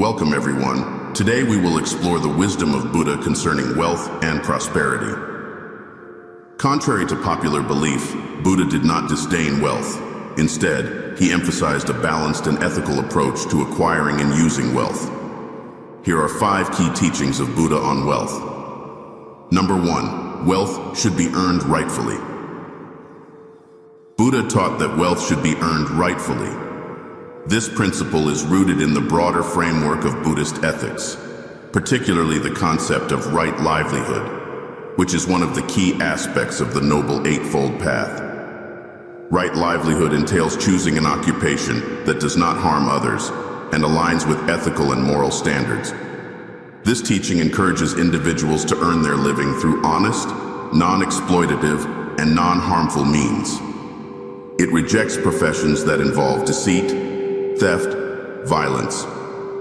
Welcome everyone. Today we will explore the wisdom of Buddha concerning wealth and prosperity. Contrary to popular belief, Buddha did not disdain wealth. Instead, he emphasized a balanced and ethical approach to acquiring and using wealth. Here are 5 key teachings of Buddha on wealth. Number 1. Wealth should be earned rightfully. Buddha taught that wealth should be earned rightfully. This principle is rooted in the broader framework of Buddhist ethics, particularly the concept of right livelihood, which is one of the key aspects of the Noble Eightfold Path. Right livelihood entails choosing an occupation that does not harm others and aligns with ethical and moral standards. This teaching encourages individuals to earn their living through honest, non-exploitative, and non-harmful means. It rejects professions that involve deceit, theft, violence,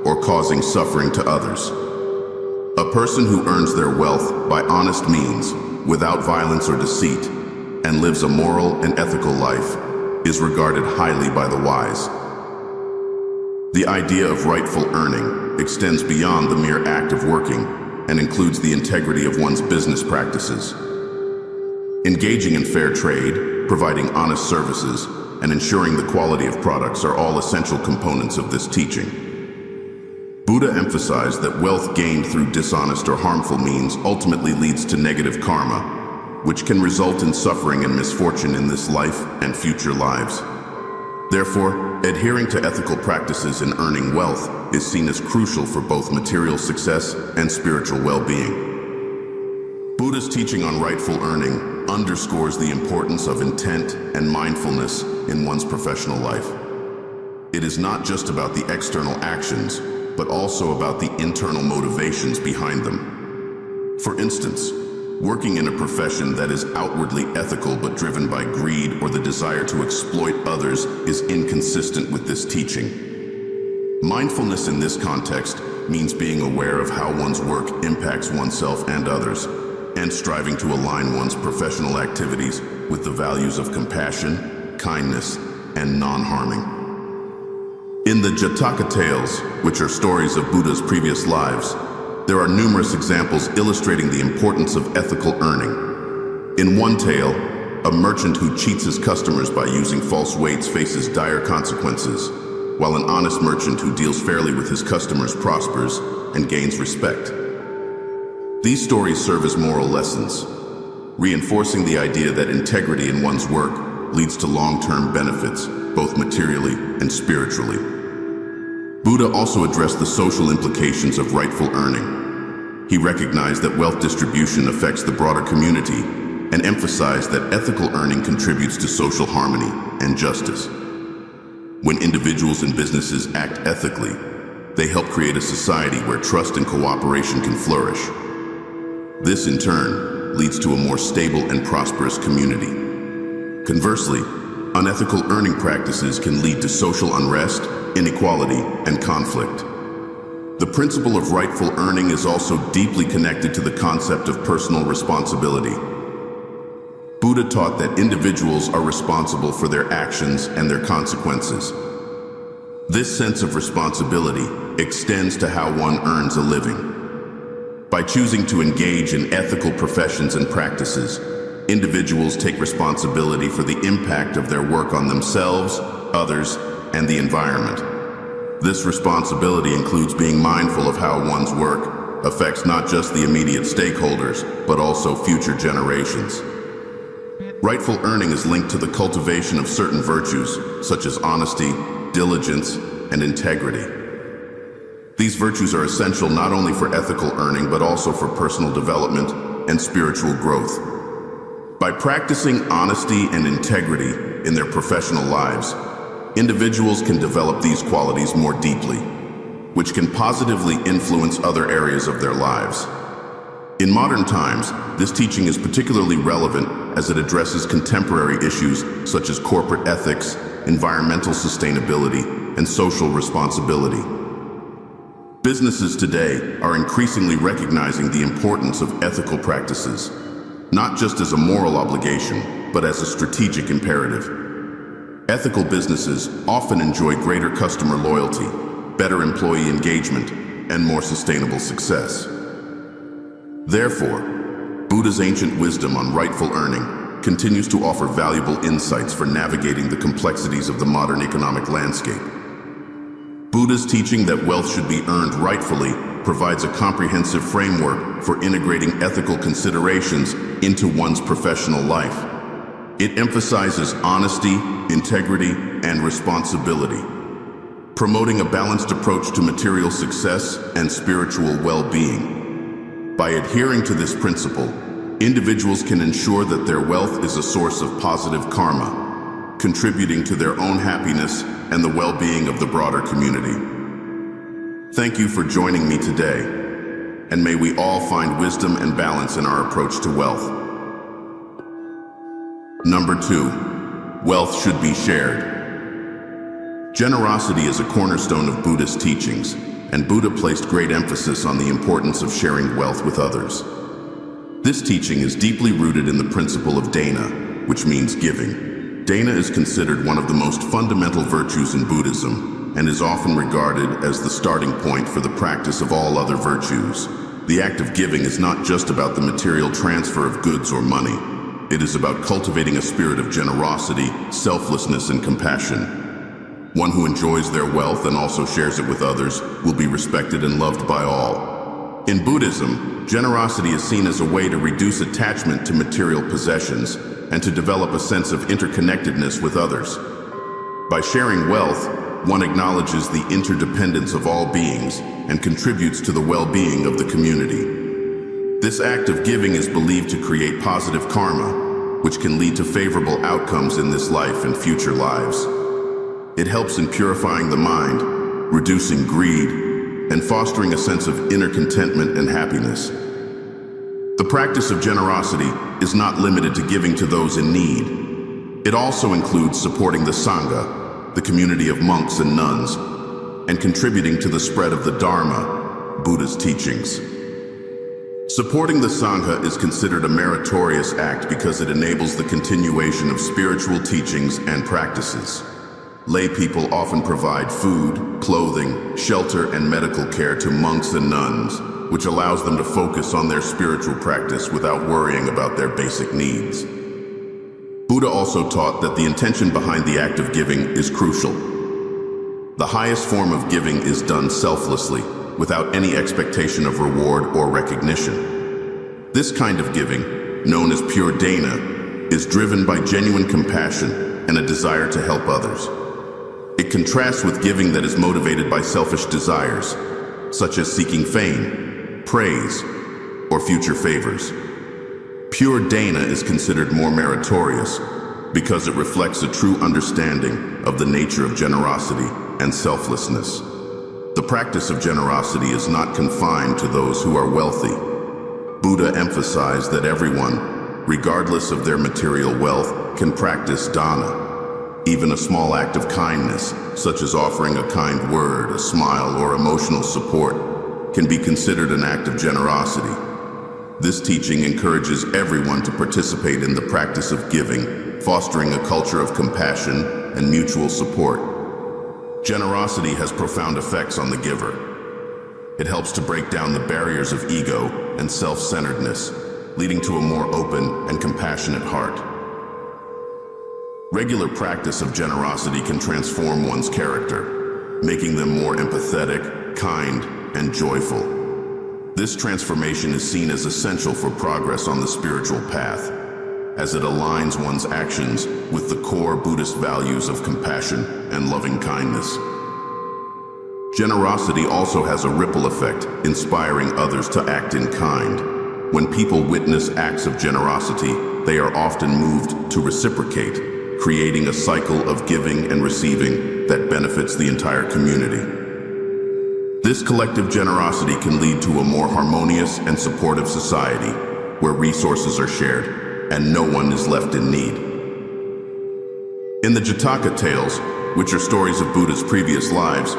or causing suffering to others. A person who earns their wealth by honest means, without violence or deceit, and lives a moral and ethical life, is regarded highly by the wise. The idea of rightful earning extends beyond the mere act of working and includes the integrity of one's business practices. Engaging in fair trade, providing honest services, and ensuring the quality of products are all essential components of this teaching. Buddha emphasized that wealth gained through dishonest or harmful means ultimately leads to negative karma, which can result in suffering and misfortune in this life and future lives. Therefore, adhering to ethical practices in earning wealth is seen as crucial for both material success and spiritual well-being. Buddha's teaching on rightful earning underscores the importance of intent and mindfulness in one's professional life. It is not just about the external actions, but also about the internal motivations behind them. For instance, working in a profession that is outwardly ethical but driven by greed or the desire to exploit others is inconsistent with this teaching. Mindfulness in this context means being aware of how one's work impacts oneself and others, and striving to align one's professional activities with the values of compassion, kindness, and non-harming. In the Jataka tales, which are stories of Buddha's previous lives, there are numerous examples illustrating the importance of ethical earning. In one tale, a merchant who cheats his customers by using false weights faces dire consequences, while an honest merchant who deals fairly with his customers prospers and gains respect. These stories serve as moral lessons, reinforcing the idea that integrity in one's work leads to long-term benefits, both materially and spiritually. Buddha also addressed the social implications of rightful earning. He recognized that wealth distribution affects the broader community and emphasized that ethical earning contributes to social harmony and justice. When individuals and businesses act ethically, they help create a society where trust and cooperation can flourish. This, in turn, leads to a more stable and prosperous community. Conversely, unethical earning practices can lead to social unrest, inequality, and conflict. The principle of rightful earning is also deeply connected to the concept of personal responsibility. Buddha taught that individuals are responsible for their actions and their consequences. This sense of responsibility extends to how one earns a living. By choosing to engage in ethical professions and practices, individuals take responsibility for the impact of their work on themselves, others, and the environment. This responsibility includes being mindful of how one's work affects not just the immediate stakeholders, but also future generations. Rightful earning is linked to the cultivation of certain virtues, such as honesty, diligence, and integrity. These virtues are essential not only for ethical earning, but also for personal development and spiritual growth. By practicing honesty and integrity in their professional lives, individuals can develop these qualities more deeply, which can positively influence other areas of their lives. In modern times, this teaching is particularly relevant as it addresses contemporary issues such as corporate ethics, environmental sustainability, and social responsibility. Businesses today are increasingly recognizing the importance of ethical practices, not just as a moral obligation, but as a strategic imperative. Ethical businesses often enjoy greater customer loyalty, better employee engagement, and more sustainable success. Therefore, Buddha's ancient wisdom on rightful earning continues to offer valuable insights for navigating the complexities of the modern economic landscape. Buddha's teaching that wealth should be earned rightfully provides a comprehensive framework for integrating ethical considerations into one's professional life. It emphasizes honesty, integrity, and responsibility, promoting a balanced approach to material success and spiritual well-being. By adhering to this principle, individuals can ensure that their wealth is a source of positive karma, contributing to their own happiness and the well-being of the broader community. Thank you for joining me today, and may we all find wisdom and balance in our approach to wealth. Number 2, wealth should be shared. Generosity is a cornerstone of Buddhist teachings, and Buddha placed great emphasis on the importance of sharing wealth with others. This teaching is deeply rooted in the principle of dana, which means giving. Dana is considered one of the most fundamental virtues in Buddhism and is often regarded as the starting point for the practice of all other virtues. The act of giving is not just about the material transfer of goods or money. It is about cultivating a spirit of generosity, selflessness, and compassion. One who enjoys their wealth and also shares it with others will be respected and loved by all. In Buddhism, generosity is seen as a way to reduce attachment to material possessions and to develop a sense of interconnectedness with others. By sharing wealth, one acknowledges the interdependence of all beings and contributes to the well-being of the community. This act of giving is believed to create positive karma, which can lead to favorable outcomes in this life and future lives. It helps in purifying the mind, reducing greed, and fostering a sense of inner contentment and happiness. The practice of generosity is not limited to giving to those in need. It also includes supporting the Sangha, the community of monks and nuns, and contributing to the spread of the Dharma, Buddha's teachings. Supporting the Sangha is considered a meritorious act because it enables the continuation of spiritual teachings and practices. Lay people often provide food, clothing, shelter, and medical care to monks and nuns, which allows them to focus on their spiritual practice without worrying about their basic needs. Buddha also taught that the intention behind the act of giving is crucial. The highest form of giving is done selflessly, without any expectation of reward or recognition. This kind of giving, known as pure dana, is driven by genuine compassion and a desire to help others. It contrasts with giving that is motivated by selfish desires, such as seeking fame, praise, or future favors. Pure dana is considered more meritorious because it reflects a true understanding of the nature of generosity and selflessness. The practice of generosity is not confined to those who are wealthy. Buddha emphasized that everyone, regardless of their material wealth, can practice dana. Even a small act of kindness, such as offering a kind word, a smile, or emotional support, can be considered an act of generosity. This teaching encourages everyone to participate in the practice of giving, fostering a culture of compassion and mutual support. Generosity has profound effects on the giver. It helps to break down the barriers of ego and self-centeredness, leading to a more open and compassionate heart. Regular practice of generosity can transform one's character, making them more empathetic, kind, and joyful. This transformation is seen as essential for progress on the spiritual path, as it aligns one's actions with the core Buddhist values of compassion and loving kindness. Generosity also has a ripple effect, inspiring others to act in kind. When people witness acts of generosity, they are often moved to reciprocate, creating a cycle of giving and receiving that benefits the entire community. This collective generosity can lead to a more harmonious and supportive society, where resources are shared and no one is left in need. In the Jataka tales, which are stories of Buddha's previous lives,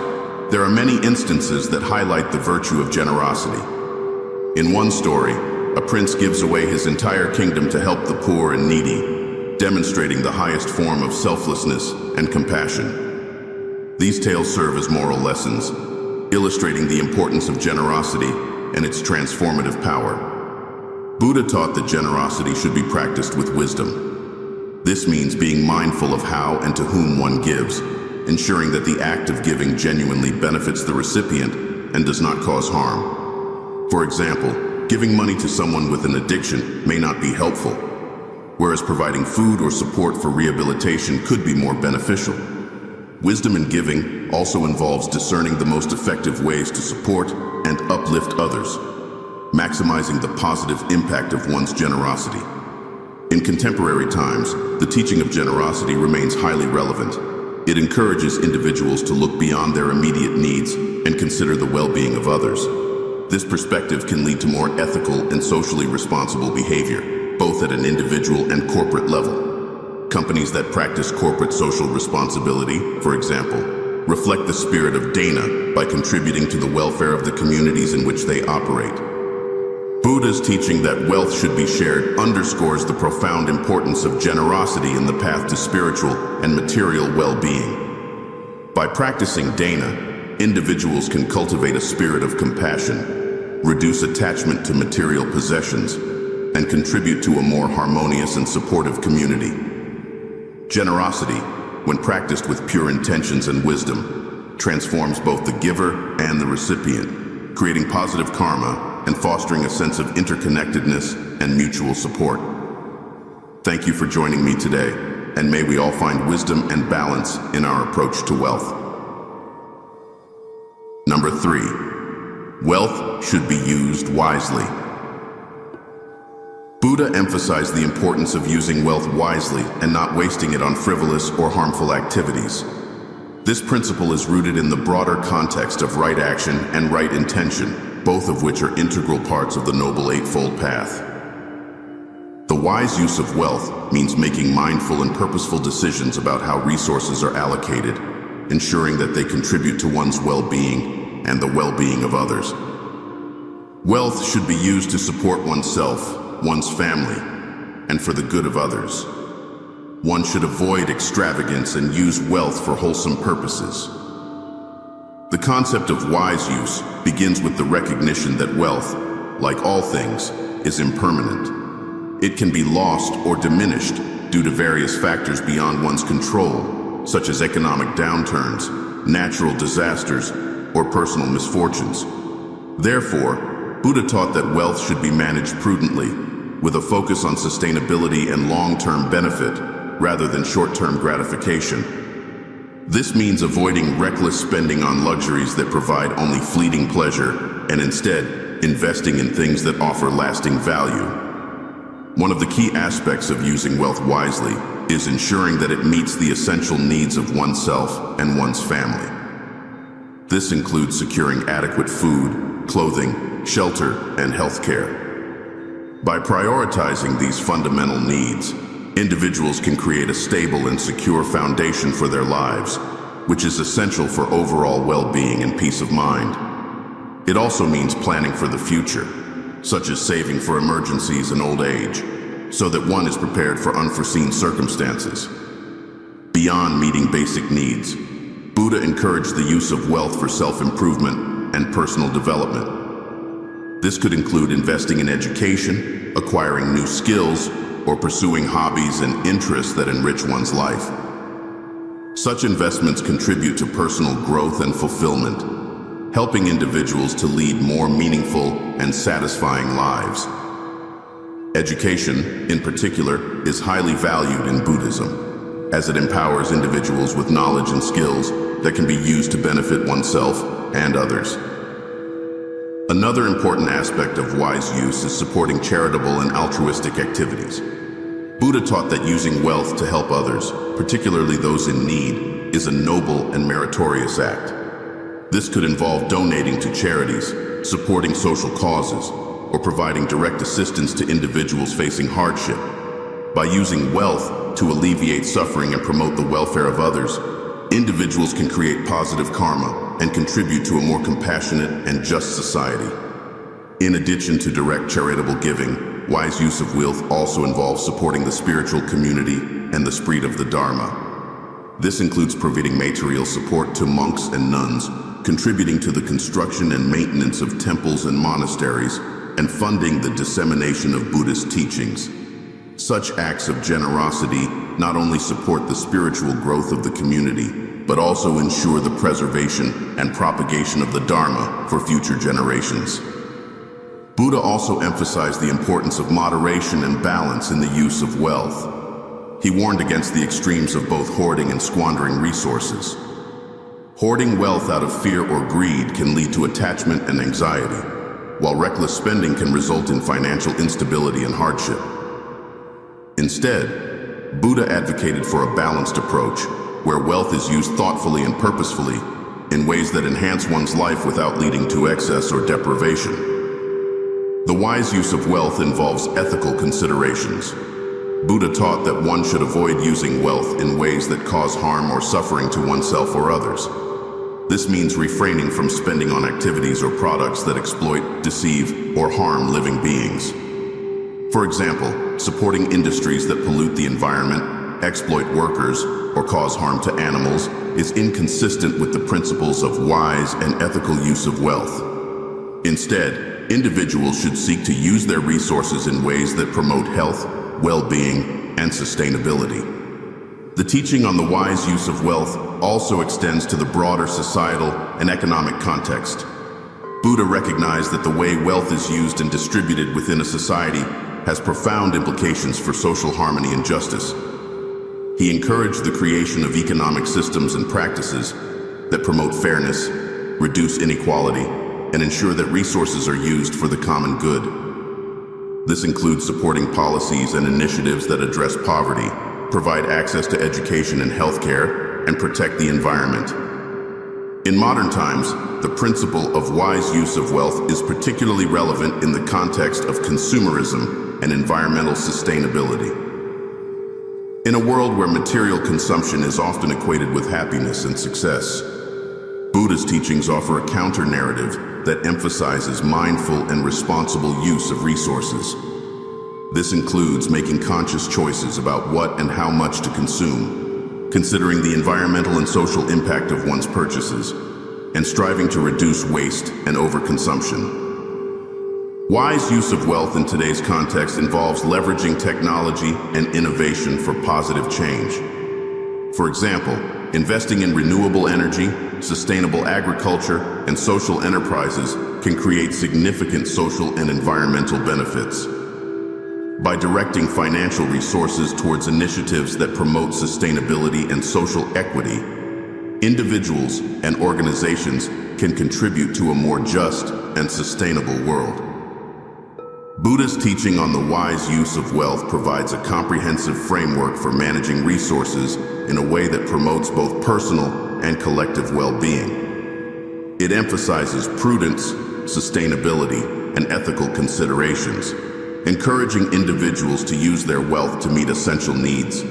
there are many instances that highlight the virtue of generosity. In one story, a prince gives away his entire kingdom to help the poor and needy, demonstrating the highest form of selflessness and compassion. These tales serve as moral lessons, illustrating the importance of generosity and its transformative power. Buddha taught that generosity should be practiced with wisdom. This means being mindful of how and to whom one gives, ensuring that the act of giving genuinely benefits the recipient and does not cause harm. For example, giving money to someone with an addiction may not be helpful, whereas providing food or support for rehabilitation could be more beneficial. Wisdom in giving also involves discerning the most effective ways to support and uplift others, maximizing the positive impact of one's generosity. In contemporary times, the teaching of generosity remains highly relevant. It encourages individuals to look beyond their immediate needs and consider the well-being of others. This perspective can lead to more ethical and socially responsible behavior, both at an individual and corporate level. Companies that practice corporate social responsibility, for example, reflect the spirit of Dana by contributing to the welfare of the communities in which they operate. Buddha's teaching that wealth should be shared underscores the profound importance of generosity in the path to spiritual and material well-being. By practicing Dana, individuals can cultivate a spirit of compassion, reduce attachment to material possessions, and contribute to a more harmonious and supportive community. Generosity, when practiced with pure intentions and wisdom, transforms both the giver and the recipient, creating positive karma and fostering a sense of interconnectedness and mutual support. Thank you for joining me today, and may we all find wisdom and balance in our approach to wealth. Number 3, wealth should be used wisely. Buddha emphasized the importance of using wealth wisely and not wasting it on frivolous or harmful activities. This principle is rooted in the broader context of right action and right intention, both of which are integral parts of the Noble Eightfold Path. The wise use of wealth means making mindful and purposeful decisions about how resources are allocated, ensuring that they contribute to one's well-being and the well-being of others. Wealth should be used to support oneself, one's family, and for the good of others. One should avoid extravagance and use wealth for wholesome purposes. The concept of wise use begins with the recognition that wealth, like all things, is impermanent. It can be lost or diminished due to various factors beyond one's control, such as economic downturns, natural disasters, or personal misfortunes. Therefore, Buddha taught that wealth should be managed prudently, with a focus on sustainability and long-term benefit, rather than short-term gratification. This means avoiding reckless spending on luxuries that provide only fleeting pleasure, and instead investing in things that offer lasting value. One of the key aspects of using wealth wisely is ensuring that it meets the essential needs of oneself and one's family. This includes securing adequate food, clothing, shelter, and health care. By prioritizing these fundamental needs, individuals can create a stable and secure foundation for their lives, which is essential for overall well-being and peace of mind. It also means planning for the future, such as saving for emergencies and old age, so that one is prepared for unforeseen circumstances. Beyond meeting basic needs, Buddha encouraged the use of wealth for self-improvement and personal development. This could include investing in education, acquiring new skills, or pursuing hobbies and interests that enrich one's life. Such investments contribute to personal growth and fulfillment, helping individuals to lead more meaningful and satisfying lives. Education, in particular, is highly valued in Buddhism, as it empowers individuals with knowledge and skills that can be used to benefit oneself and others. Another important aspect of wise use is supporting charitable and altruistic activities. Buddha taught that using wealth to help others, particularly those in need, is a noble and meritorious act. This could involve donating to charities, supporting social causes, or providing direct assistance to individuals facing hardship. By using wealth to alleviate suffering and promote the welfare of others, individuals can create positive karma and contribute to a more compassionate and just society. In addition to direct charitable giving, wise use of wealth also involves supporting the spiritual community and the spread of the Dharma. This includes providing material support to monks and nuns, contributing to the construction and maintenance of temples and monasteries, and funding the dissemination of Buddhist teachings. Such acts of generosity not only support the spiritual growth of the community, but also ensure the preservation and propagation of the Dharma for future generations. Buddha also emphasized the importance of moderation and balance in the use of wealth. He warned against the extremes of both hoarding and squandering resources. Hoarding wealth out of fear or greed can lead to attachment and anxiety, while reckless spending can result in financial instability and hardship. Instead, Buddha advocated for a balanced approach, where wealth is used thoughtfully and purposefully in ways that enhance one's life without leading to excess or deprivation. The wise use of wealth involves ethical considerations. Buddha taught that one should avoid using wealth in ways that cause harm or suffering to oneself or others. This means refraining from spending on activities or products that exploit, deceive, or harm living beings. For example, supporting industries that pollute the environment, exploit workers, or cause harm to animals is inconsistent with the principles of wise and ethical use of wealth. Instead, individuals should seek to use their resources in ways that promote health, well-being, and sustainability. The teaching on the wise use of wealth also extends to the broader societal and economic context. Buddha recognized that the way wealth is used and distributed within a society has profound implications for social harmony and justice. He encouraged the creation of economic systems and practices that promote fairness, reduce inequality, and ensure that resources are used for the common good. This includes supporting policies and initiatives that address poverty, provide access to education and healthcare, and protect the environment. In modern times, the principle of wise use of wealth is particularly relevant in the context of consumerism and environmental sustainability. In a world where material consumption is often equated with happiness and success, Buddha's teachings offer a counter-narrative that emphasizes mindful and responsible use of resources. This includes making conscious choices about what and how much to consume, considering the environmental and social impact of one's purchases, and striving to reduce waste and overconsumption. Wise use of wealth in today's context involves leveraging technology and innovation for positive change. For example, investing in renewable energy, sustainable agriculture, and social enterprises can create significant social and environmental benefits. By directing financial resources towards initiatives that promote sustainability and social equity, individuals and organizations can contribute to a more just and sustainable world. Buddha's teaching on the wise use of wealth provides a comprehensive framework for managing resources in a way that promotes both personal and collective well-being. It emphasizes prudence, sustainability, and ethical considerations, encouraging individuals to use their wealth to meet essential needs,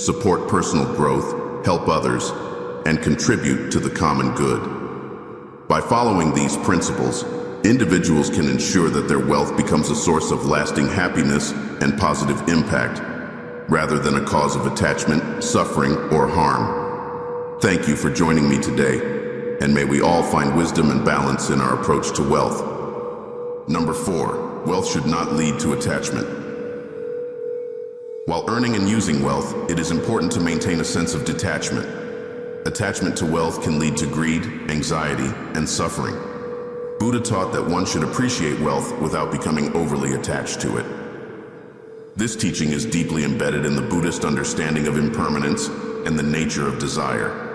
support personal growth, help others, and contribute to the common good. By following these principles, individuals can ensure that their wealth becomes a source of lasting happiness and positive impact, rather than a cause of attachment, suffering, or harm. Thank you for joining me today, and may we all find wisdom and balance in our approach to wealth. Number 4, wealth should not lead to attachment. While earning and using wealth, it is important to maintain a sense of detachment. Attachment to wealth can lead to greed, anxiety, and suffering. Buddha taught that one should appreciate wealth without becoming overly attached to it. This teaching is deeply embedded in the Buddhist understanding of impermanence and the nature of desire.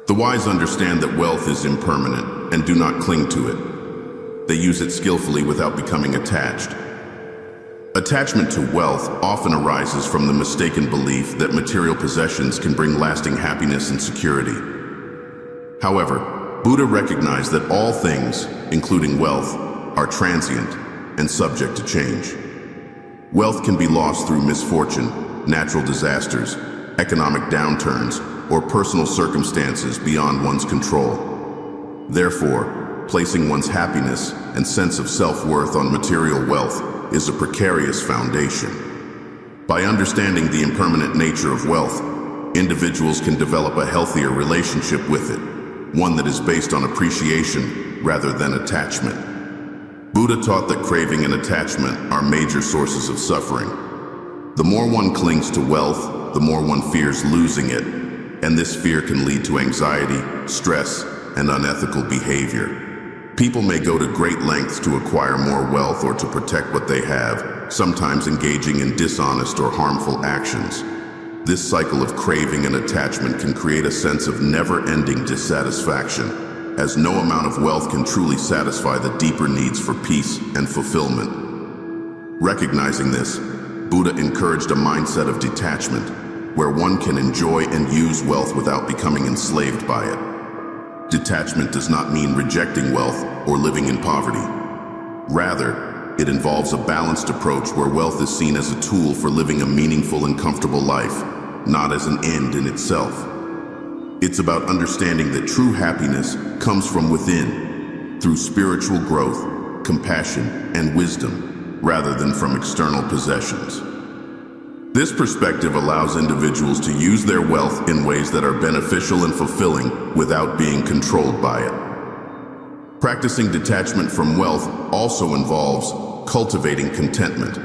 The wise understand that wealth is impermanent and do not cling to it. They use it skillfully without becoming attached. Attachment to wealth often arises from the mistaken belief that material possessions can bring lasting happiness and security. However, Buddha recognized that all things, including wealth, are transient and subject to change. Wealth can be lost through misfortune, natural disasters, economic downturns, or personal circumstances beyond one's control. Therefore, placing one's happiness and sense of self-worth on material wealth is a precarious foundation. By understanding the impermanent nature of wealth, individuals can develop a healthier relationship with it, one that is based on appreciation rather than attachment. Buddha taught that craving and attachment are major sources of suffering. The more one clings to wealth, the more one fears losing it, and this fear can lead to anxiety, stress, and unethical behavior. People may go to great lengths to acquire more wealth or to protect what they have, sometimes engaging in dishonest or harmful actions. This cycle of craving and attachment can create a sense of never-ending dissatisfaction, as no amount of wealth can truly satisfy the deeper needs for peace and fulfillment. Recognizing this, Buddha encouraged a mindset of detachment, where one can enjoy and use wealth without becoming enslaved by it. Detachment does not mean rejecting wealth or living in poverty. Rather, it involves a balanced approach where wealth is seen as a tool for living a meaningful and comfortable life, not as an end in itself. It's about understanding that true happiness comes from within, through spiritual growth, compassion, and wisdom, rather than from external possessions. This perspective allows individuals to use their wealth in ways that are beneficial and fulfilling without being controlled by it. Practicing detachment from wealth also involves cultivating contentment.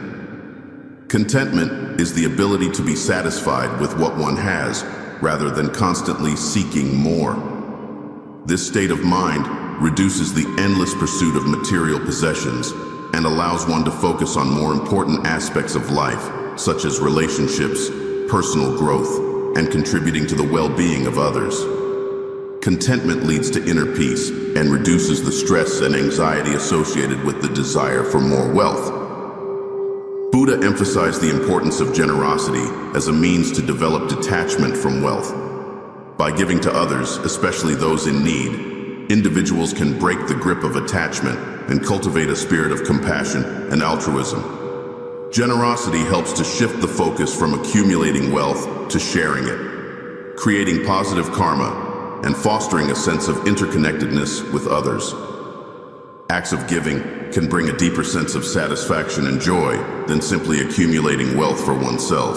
Contentment is the ability to be satisfied with what one has, rather than constantly seeking more. This state of mind reduces the endless pursuit of material possessions and allows one to focus on more important aspects of life, such as relationships, personal growth, and contributing to the well-being of others. Contentment leads to inner peace and reduces the stress and anxiety associated with the desire for more wealth. Buddha emphasized the importance of generosity as a means to develop detachment from wealth. By giving to others, especially those in need, individuals can break the grip of attachment and cultivate a spirit of compassion and altruism. Generosity helps to shift the focus from accumulating wealth to sharing it, creating positive karma and fostering a sense of interconnectedness with others. Acts of giving can bring a deeper sense of satisfaction and joy than simply accumulating wealth for oneself.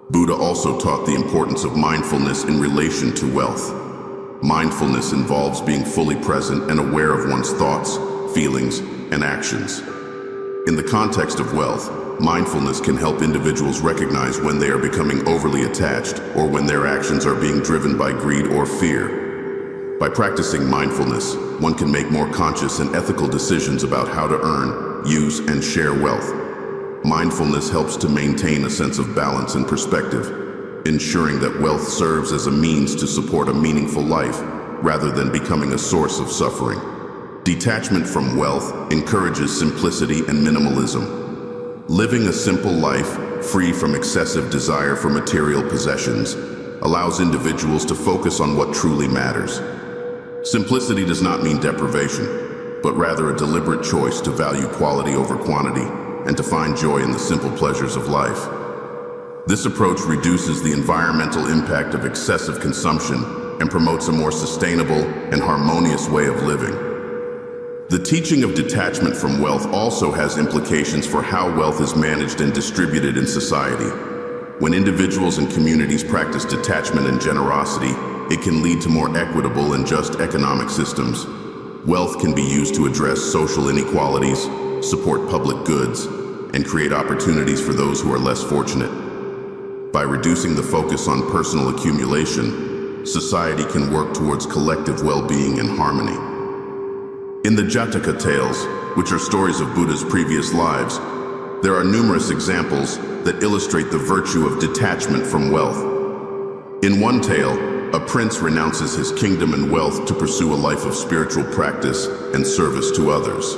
Buddha also taught the importance of mindfulness in relation to wealth. Mindfulness involves being fully present and aware of one's thoughts, feelings, and actions. In the context of wealth, mindfulness can help individuals recognize when they are becoming overly attached or when their actions are being driven by greed or fear. By practicing mindfulness, one can make more conscious and ethical decisions about how to earn, use, and share wealth. Mindfulness helps to maintain a sense of balance and perspective, ensuring that wealth serves as a means to support a meaningful life rather than becoming a source of suffering. Detachment from wealth encourages simplicity and minimalism. Living a simple life, free from excessive desire for material possessions, allows individuals to focus on what truly matters. Simplicity does not mean deprivation, but rather a deliberate choice to value quality over quantity and to find joy in the simple pleasures of life. This approach reduces the environmental impact of excessive consumption and promotes a more sustainable and harmonious way of living. The teaching of detachment from wealth also has implications for how wealth is managed and distributed in society. When individuals and communities practice detachment and generosity, it can lead to more equitable and just economic systems. Wealth can be used to address social inequalities, support public goods, and create opportunities for those who are less fortunate. By reducing the focus on personal accumulation, society can work towards collective well-being and harmony. In the Jataka tales, which are stories of Buddha's previous lives, there are numerous examples that illustrate the virtue of detachment from wealth. In one tale, a prince renounces his kingdom and wealth to pursue a life of spiritual practice and service to others.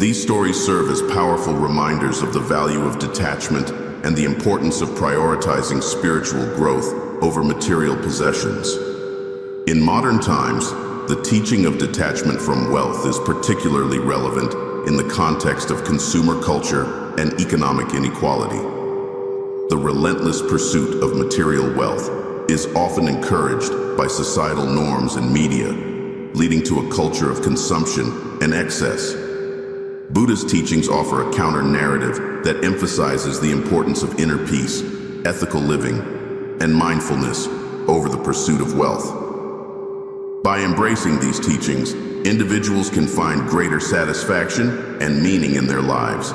These stories serve as powerful reminders of the value of detachment and the importance of prioritizing spiritual growth over material possessions. In modern times, the teaching of detachment from wealth is particularly relevant in the context of consumer culture and economic inequality. The relentless pursuit of material wealth is often encouraged by societal norms and media, leading to a culture of consumption and excess. Buddhist teachings offer a counter-narrative that emphasizes the importance of inner peace, ethical living, and mindfulness over the pursuit of wealth. By embracing these teachings, individuals can find greater satisfaction and meaning in their lives,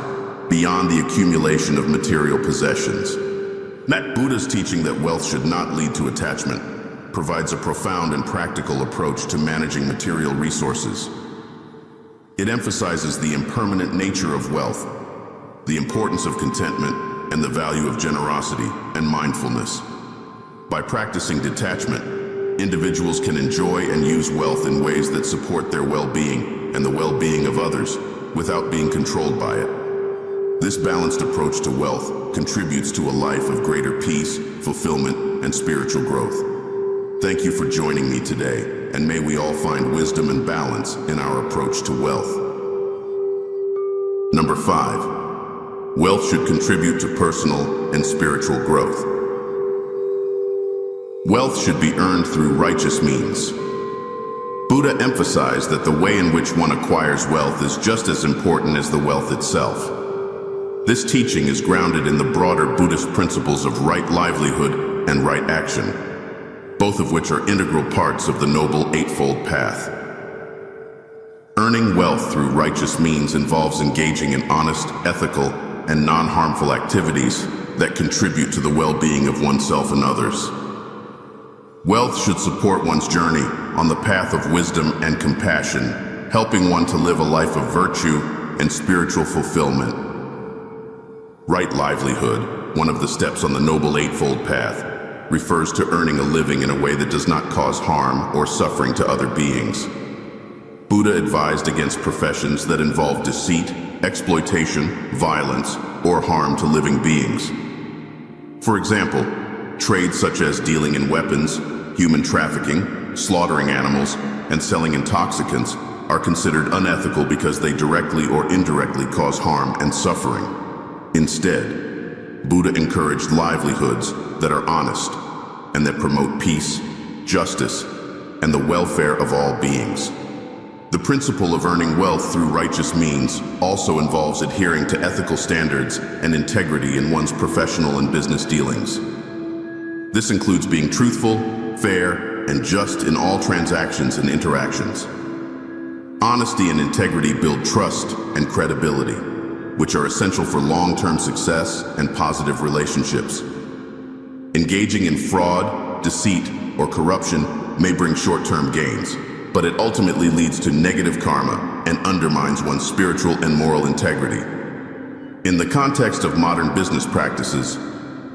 beyond the accumulation of material possessions. Buddha's teaching that wealth should not lead to attachment provides a profound and practical approach to managing material resources. It emphasizes the impermanent nature of wealth, the importance of contentment, and the value of generosity and mindfulness. By practicing detachment, individuals can enjoy and use wealth in ways that support their well-being and the well-being of others without being controlled by it. This balanced approach to wealth contributes to a life of greater peace, fulfillment, and spiritual growth. Thank you for joining me today, and may we all find wisdom and balance in our approach to wealth. Number 5. Wealth should contribute to personal and spiritual growth. Wealth should be earned through righteous means. Buddha emphasized that the way in which one acquires wealth is just as important as the wealth itself. This teaching is grounded in the broader Buddhist principles of right livelihood and right action, both of which are integral parts of the Noble Eightfold Path. Earning wealth through righteous means involves engaging in honest, ethical, and non-harmful activities that contribute to the well-being of oneself and others. Wealth should support one's journey on the path of wisdom and compassion, helping one to live a life of virtue and spiritual fulfillment. Right livelihood, one of the steps on the Noble Eightfold Path, refers to earning a living in a way that does not cause harm or suffering to other beings. Buddha advised against professions that involve deceit, exploitation, violence, or harm to living beings. For example, trades such as dealing in weapons, human trafficking, slaughtering animals, and selling intoxicants are considered unethical because they directly or indirectly cause harm and suffering. Instead, Buddha encouraged livelihoods that are honest and that promote peace, justice, and the welfare of all beings. The principle of earning wealth through righteous means also involves adhering to ethical standards and integrity in one's professional and business dealings. This includes being truthful, fair, and just in all transactions and interactions. Honesty and integrity build trust and credibility, which are essential for long-term success and positive relationships. Engaging in fraud, deceit, or corruption may bring short-term gains, but it ultimately leads to negative karma and undermines one's spiritual and moral integrity. In the context of modern business practices,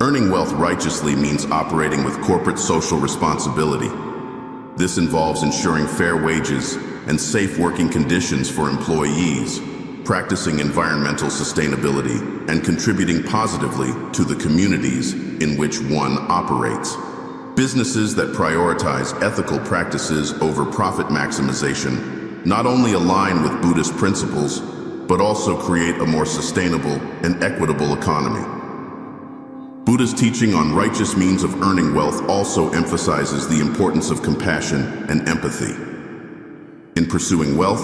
earning wealth righteously means operating with corporate social responsibility. This involves ensuring fair wages and safe working conditions for employees, practicing environmental sustainability, and contributing positively to the communities in which one operates. Businesses that prioritize ethical practices over profit maximization not only align with Buddhist principles, but also create a more sustainable and equitable economy. Buddha's teaching on righteous means of earning wealth also emphasizes the importance of compassion and empathy. In pursuing wealth,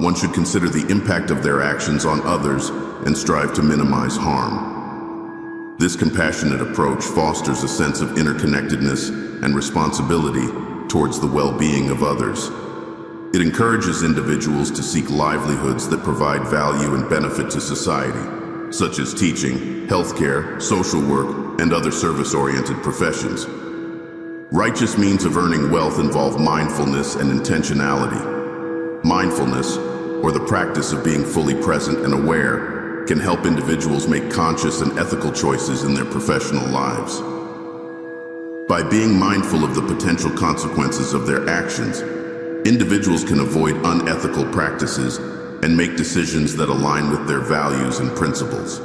one should consider the impact of their actions on others and strive to minimize harm. This compassionate approach fosters a sense of interconnectedness and responsibility towards the well-being of others. It encourages individuals to seek livelihoods that provide value and benefit to society, such as teaching, healthcare, social work, and other service-oriented professions. Righteous means of earning wealth involve mindfulness and intentionality. Mindfulness, or the practice of being fully present and aware, can help individuals make conscious and ethical choices in their professional lives. By being mindful of the potential consequences of their actions, individuals can avoid unethical practices and make decisions that align with their values and principles.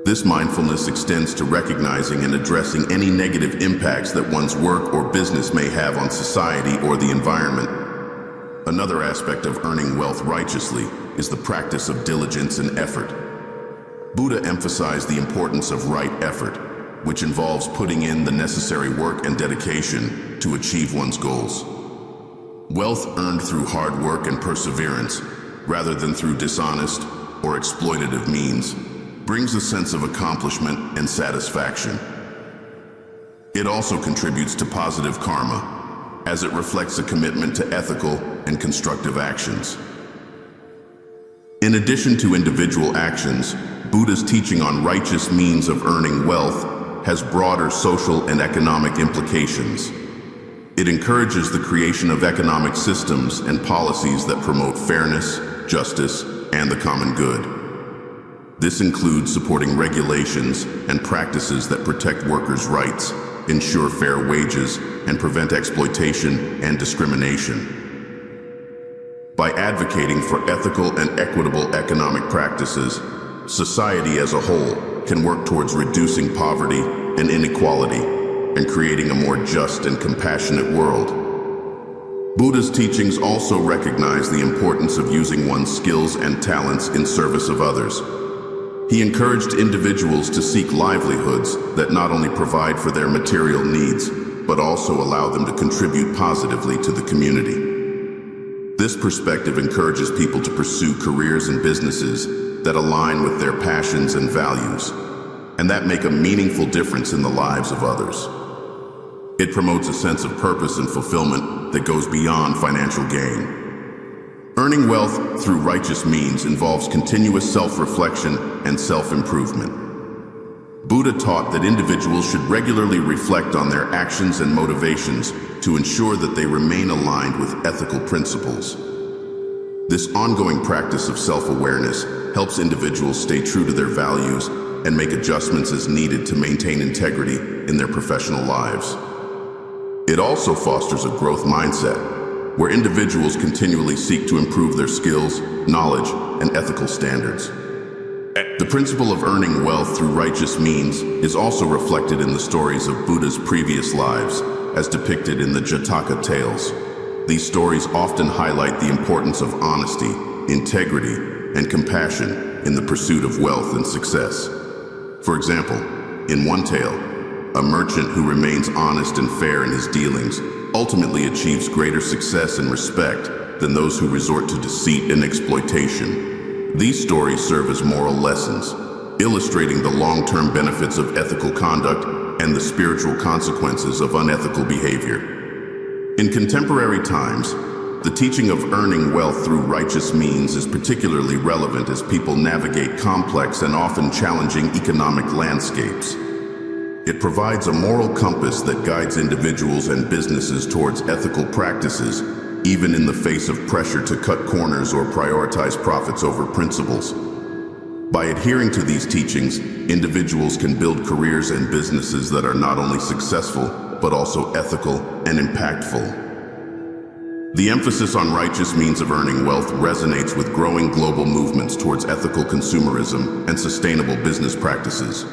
This mindfulness extends to recognizing and addressing any negative impacts that one's work or business may have on society or the environment. Another aspect of earning wealth righteously is the practice of diligence and effort. Buddha emphasized the importance of right effort, which involves putting in the necessary work and dedication to achieve one's goals. Wealth earned through hard work and perseverance, rather than through dishonest or exploitative means, brings a sense of accomplishment and satisfaction. It also contributes to positive karma, as it reflects a commitment to ethical and constructive actions. In addition to individual actions, Buddha's teaching on righteous means of earning wealth has broader social and economic implications. It encourages the creation of economic systems and policies that promote fairness, justice, and the common good. This includes supporting regulations and practices that protect workers' rights, ensure fair wages, and prevent exploitation and discrimination. By advocating for ethical and equitable economic practices, society as a whole can work towards reducing poverty and inequality and creating a more just and compassionate world. Buddha's teachings also recognize the importance of using one's skills and talents in service of others. He encouraged individuals to seek livelihoods that not only provide for their material needs, but also allow them to contribute positively to the community. This perspective encourages people to pursue careers and businesses that align with their passions and values, and that make a meaningful difference in the lives of others. It promotes a sense of purpose and fulfillment that goes beyond financial gain. Earning wealth through righteous means involves continuous self-reflection and self-improvement. Buddha taught that individuals should regularly reflect on their actions and motivations to ensure that they remain aligned with ethical principles. This ongoing practice of self-awareness helps individuals stay true to their values and make adjustments as needed to maintain integrity in their professional lives. It also fosters a growth mindset, where individuals continually seek to improve their skills, knowledge, and ethical standards. The principle of earning wealth through righteous means is also reflected in the stories of Buddha's previous lives, as depicted in the Jataka tales. These stories often highlight the importance of honesty, integrity, and compassion in the pursuit of wealth and success. For example, in one tale, a merchant who remains honest and fair in his dealings ultimately achieves greater success and respect than those who resort to deceit and exploitation. These stories serve as moral lessons, illustrating the long-term benefits of ethical conduct and the spiritual consequences of unethical behavior. In contemporary times, the teaching of earning wealth through righteous means is particularly relevant as people navigate complex and often challenging economic landscapes. It provides a moral compass that guides individuals and businesses towards ethical practices, even in the face of pressure to cut corners or prioritize profits over principles. By adhering to these teachings, individuals can build careers and businesses that are not only successful, but also ethical and impactful. The emphasis on righteous means of earning wealth resonates with growing global movements towards ethical consumerism and sustainable business practices.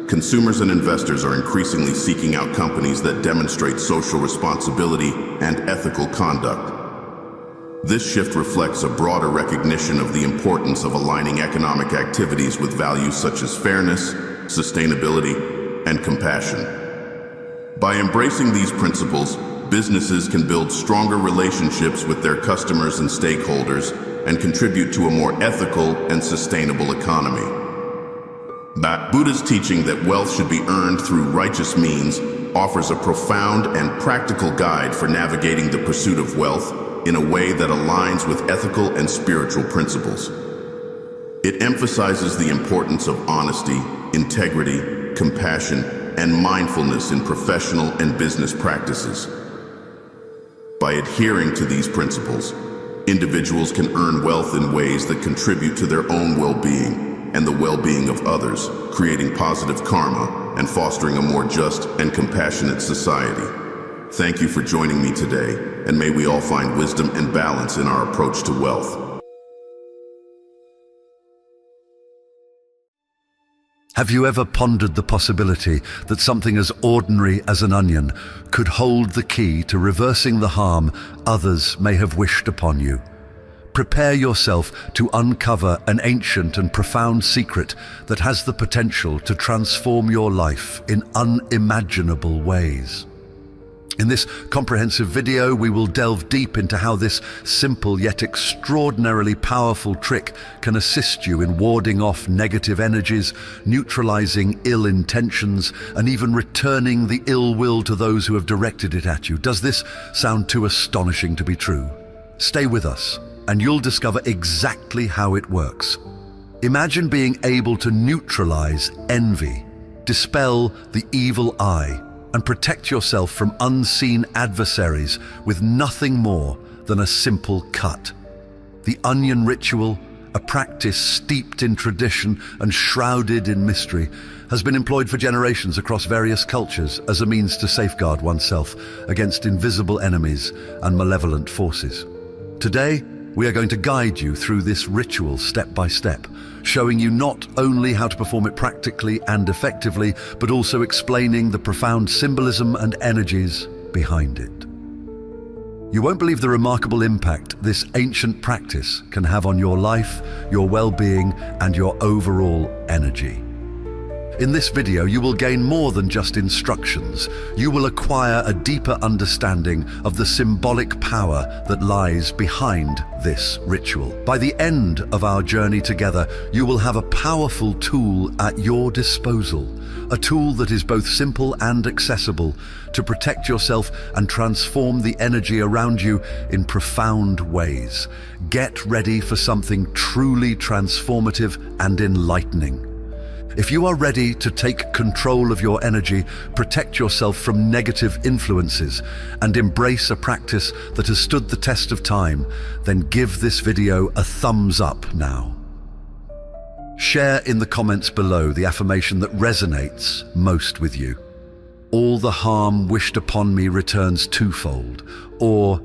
Consumers and investors are increasingly seeking out companies that demonstrate social responsibility and ethical conduct. This shift reflects a broader recognition of the importance of aligning economic activities with values such as fairness, sustainability, and compassion. By embracing these principles, businesses can build stronger relationships with their customers and stakeholders and contribute to a more ethical and sustainable economy. Buddha's teaching that wealth should be earned through righteous means offers a profound and practical guide for navigating the pursuit of wealth in a way that aligns with ethical and spiritual principles. It emphasizes the importance of honesty, integrity, compassion, and mindfulness in professional and business practices. By adhering to these principles, individuals can earn wealth in ways that contribute to their own well-being and the well-being of others, creating positive karma and fostering a more just and compassionate society. Thank you for joining me today, and may we all find wisdom and balance in our approach to wealth. Have you ever pondered the possibility that something as ordinary as an onion could hold the key to reversing the harm others may have wished upon you? Prepare yourself to uncover an ancient and profound secret that has the potential to transform your life in unimaginable ways. In this comprehensive video, we will delve deep into how this simple yet extraordinarily powerful trick can assist you in warding off negative energies, neutralizing ill intentions, and even returning the ill will to those who have directed it at you. Does this sound too astonishing to be true? Stay with us, and you'll discover exactly how it works. Imagine being able to neutralize envy, dispel the evil eye, and protect yourself from unseen adversaries with nothing more than a simple cut. The onion ritual, a practice steeped in tradition and shrouded in mystery, has been employed for generations across various cultures as a means to safeguard oneself against invisible enemies and malevolent forces. Today, we are going to guide you through this ritual step by step, showing you not only how to perform it practically and effectively, but also explaining the profound symbolism and energies behind it. You won't believe the remarkable impact this ancient practice can have on your life, your well-being, and your overall energy. In this video, you will gain more than just instructions. You will acquire a deeper understanding of the symbolic power that lies behind this ritual. By the end of our journey together, you will have a powerful tool at your disposal, a tool that is both simple and accessible to protect yourself and transform the energy around you in profound ways. Get ready for something truly transformative and enlightening. If you are ready to take control of your energy, protect yourself from negative influences, and embrace a practice that has stood the test of time, then give this video a thumbs up now. Share in the comments below the affirmation that resonates most with you. All the harm wished upon me returns twofold, or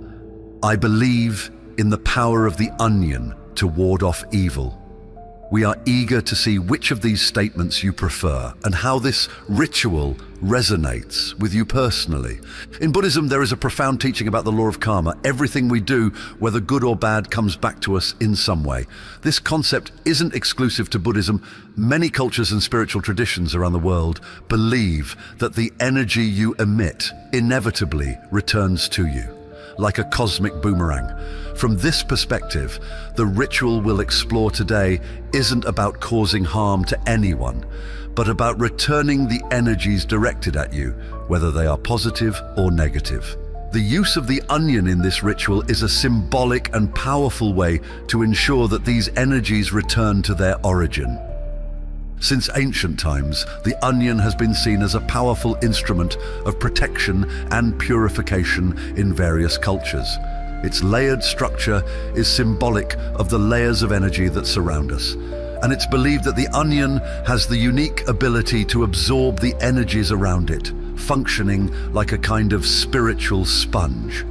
I believe in the power of the onion to ward off evil. We are eager to see which of these statements you prefer and how this ritual resonates with you personally. In Buddhism, there is a profound teaching about the law of karma. Everything we do, whether good or bad, comes back to us in some way. This concept isn't exclusive to Buddhism. Many cultures and spiritual traditions around the world believe that the energy you emit inevitably returns to you, like a cosmic boomerang. From this perspective, the ritual we'll explore today isn't about causing harm to anyone, but about returning the energies directed at you, whether they are positive or negative. The use of the onion in this ritual is a symbolic and powerful way to ensure that these energies return to their origin. Since ancient times, the onion has been seen as a powerful instrument of protection and purification in various cultures. Its layered structure is symbolic of the layers of energy that surround us, and it's believed that the onion has the unique ability to absorb the energies around it, functioning like a kind of spiritual sponge.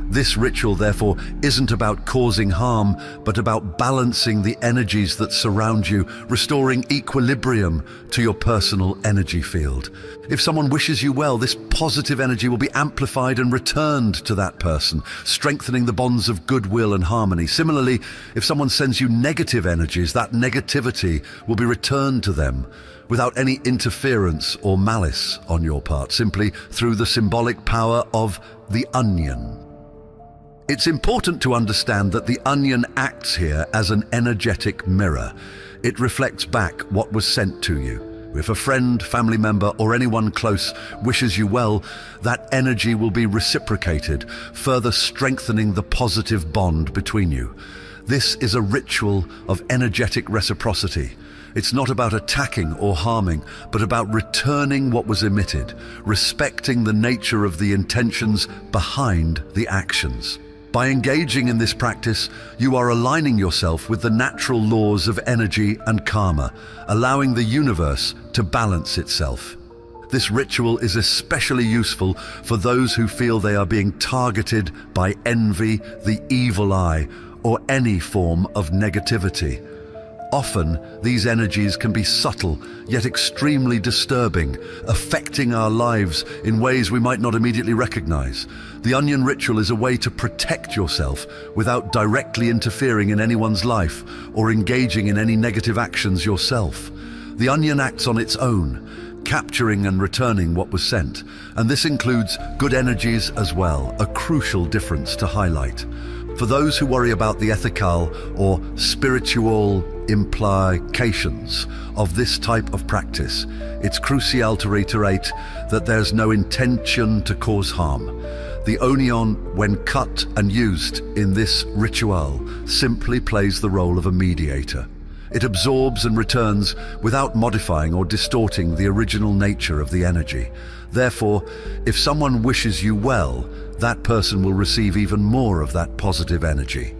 This ritual, therefore, isn't about causing harm, but about balancing the energies that surround you, restoring equilibrium to your personal energy field. If someone wishes you well, this positive energy will be amplified and returned to that person, strengthening the bonds of goodwill and harmony. Similarly, if someone sends you negative energies, that negativity will be returned to them without any interference or malice on your part, simply through the symbolic power of the onion. It's important to understand that the onion acts here as an energetic mirror. It reflects back what was sent to you. If a friend, family member, or anyone close wishes you well, that energy will be reciprocated, further strengthening the positive bond between you. This is a ritual of energetic reciprocity. It's not about attacking or harming, but about returning what was emitted, respecting the nature of the intentions behind the actions. By engaging in this practice, you are aligning yourself with the natural laws of energy and karma, allowing the universe to balance itself. This ritual is especially useful for those who feel they are being targeted by envy, the evil eye, or any form of negativity. Often, these energies can be subtle, yet extremely disturbing, affecting our lives in ways we might not immediately recognize. The onion ritual is a way to protect yourself without directly interfering in anyone's life or engaging in any negative actions yourself. The onion acts on its own, capturing and returning what was sent. And this includes good energies as well, a crucial difference to highlight. For those who worry about the ethical or spiritual implications of this type of practice, it's crucial to reiterate that there's no intention to cause harm. The onion, when cut and used in this ritual, simply plays the role of a mediator. It absorbs and returns without modifying or distorting the original nature of the energy. Therefore, if someone wishes you well, that person will receive even more of that positive energy.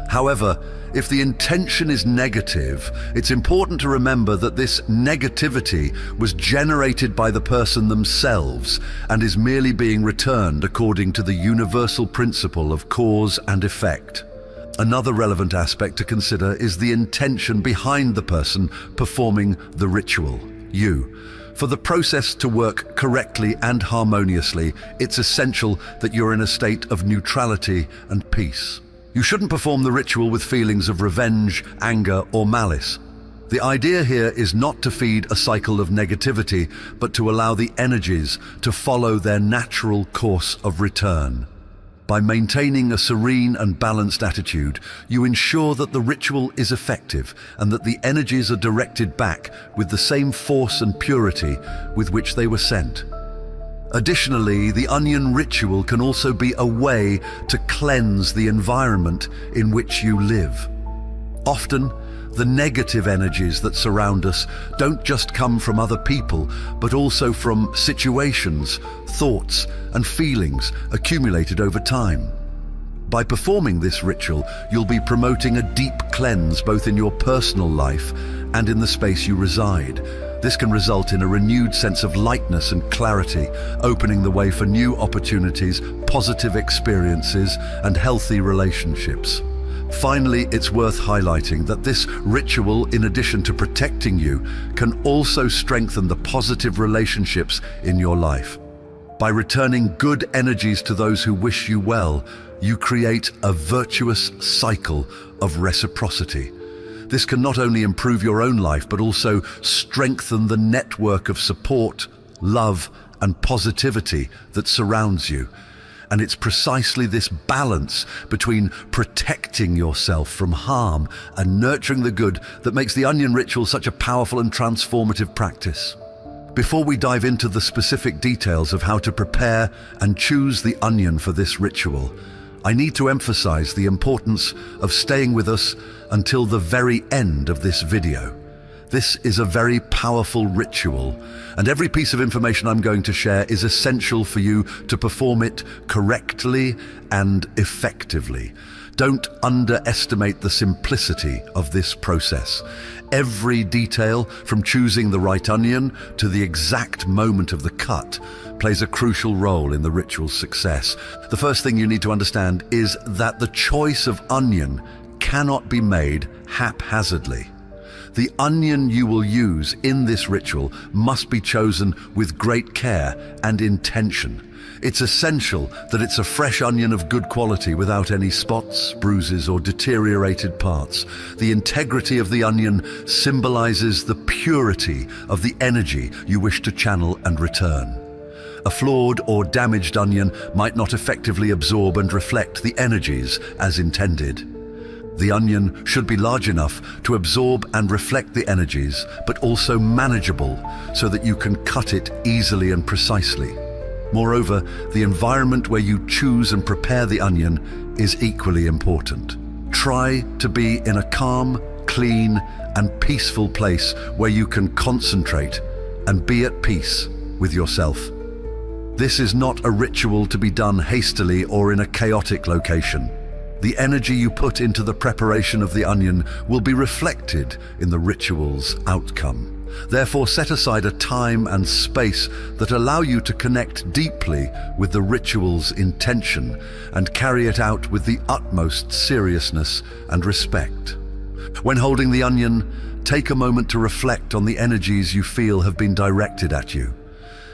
However, if the intention is negative, it's important to remember that this negativity was generated by the person themselves and is merely being returned according to the universal principle of cause and effect. Another relevant aspect to consider is the intention behind the person performing the ritual, you. For the process to work correctly and harmoniously, it's essential that you're in a state of neutrality and peace. You shouldn't perform the ritual with feelings of revenge, anger, or malice. The idea here is not to feed a cycle of negativity, but to allow the energies to follow their natural course of return. By maintaining a serene and balanced attitude, you ensure that the ritual is effective and that the energies are directed back with the same force and purity with which they were sent. Additionally, the onion ritual can also be a way to cleanse the environment in which you live. Often, the negative energies that surround us don't just come from other people, but also from situations, thoughts, and feelings accumulated over time. By performing this ritual, you'll be promoting a deep cleanse both in your personal life and in the space you reside. This can result in a renewed sense of lightness and clarity, opening the way for new opportunities, positive experiences, and healthy relationships. Finally, it's worth highlighting that this ritual, in addition to protecting you, can also strengthen the positive relationships in your life. By returning good energies to those who wish you well, you create a virtuous cycle of reciprocity. This can not only improve your own life, but also strengthen the network of support, love, and positivity that surrounds you. And it's precisely this balance between protecting yourself from harm and nurturing the good that makes the onion ritual such a powerful and transformative practice. Before we dive into the specific details of how to prepare and choose the onion for this ritual, I need to emphasize the importance of staying with us until the very end of this video. This is a very powerful ritual, and every piece of information I'm going to share is essential for you to perform it correctly and effectively. Don't underestimate the simplicity of this process. Every detail, from choosing the right onion to the exact moment of the cut, plays a crucial role in the ritual's success. The first thing you need to understand is that the choice of onion cannot be made haphazardly. The onion you will use in this ritual must be chosen with great care and intention. It's essential that it's a fresh onion of good quality without any spots, bruises, or deteriorated parts. The integrity of the onion symbolizes the purity of the energy you wish to channel and return. A flawed or damaged onion might not effectively absorb and reflect the energies as intended. The onion should be large enough to absorb and reflect the energies, but also manageable so that you can cut it easily and precisely. Moreover, the environment where you choose and prepare the onion is equally important. Try to be in a calm, clean, and peaceful place where you can concentrate and be at peace with yourself. This is not a ritual to be done hastily or in a chaotic location. The energy you put into the preparation of the onion will be reflected in the ritual's outcome. Therefore, set aside a time and space that allow you to connect deeply with the ritual's intention and carry it out with the utmost seriousness and respect. When holding the onion, take a moment to reflect on the energies you feel have been directed at you.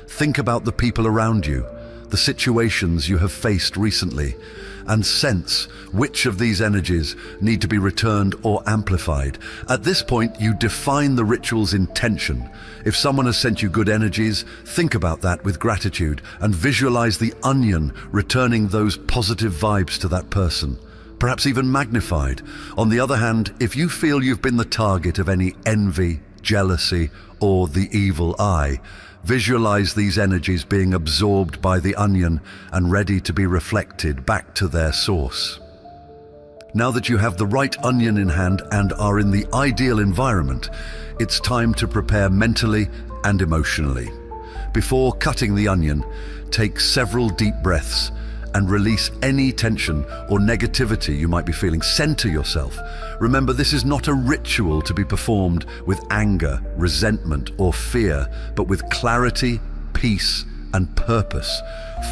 Think about the people around you, the situations you have faced recently, and sense which of these energies need to be returned or amplified. At this point, you define the ritual's intention. If someone has sent you good energies, think about that with gratitude and visualize the onion returning those positive vibes to that person, perhaps even magnified. On the other hand, if you feel you've been the target of any envy, jealousy, or the evil eye, visualize these energies being absorbed by the onion and ready to be reflected back to their source. Now that you have the right onion in hand and are in the ideal environment, it's time to prepare mentally and emotionally. Before cutting the onion, take several deep breaths and release any tension or negativity you might be feeling. Center yourself. Remember, this is not a ritual to be performed with anger, resentment, or fear, but with clarity, peace, and purpose.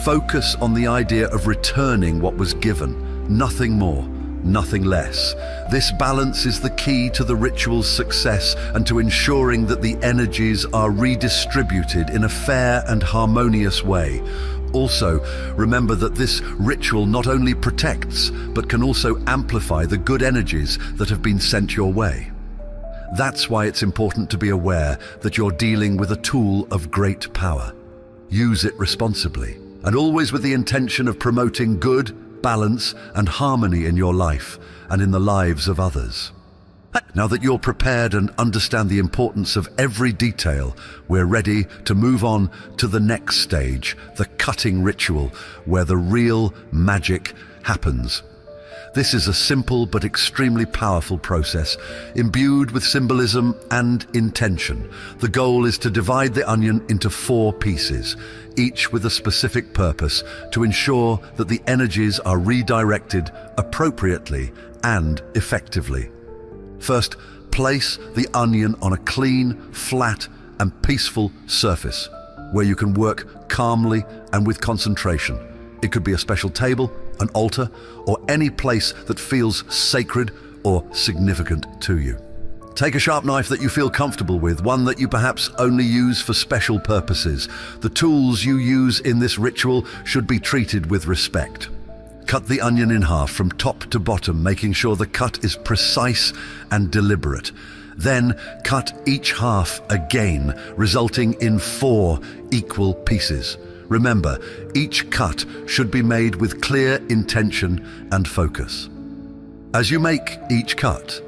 Focus on the idea of returning what was given, nothing more, nothing less. This balance is the key to the ritual's success and to ensuring that the energies are redistributed in a fair and harmonious way. Also, remember that this ritual not only protects, but can also amplify the good energies that have been sent your way. That's why it's important to be aware that you're dealing with a tool of great power. Use it responsibly, and always with the intention of promoting good, balance, and harmony in your life and in the lives of others. Now that you're prepared and understand the importance of every detail, we're ready to move on to the next stage, the cutting ritual, where the real magic happens. This is a simple but extremely powerful process, imbued with symbolism and intention. The goal is to divide the onion into 4 pieces, each with a specific purpose, to ensure that the energies are redirected appropriately and effectively. First, place the onion on a clean, flat, and peaceful surface where you can work calmly and with concentration. It could be a special table, an altar, or any place that feels sacred or significant to you. Take a sharp knife that you feel comfortable with, one that you perhaps only use for special purposes. The tools you use in this ritual should be treated with respect. Cut the onion in half from top to bottom, making sure the cut is precise and deliberate. Then cut each half again, resulting in 4 equal pieces. Remember, each cut should be made with clear intention and focus. As you make each cut,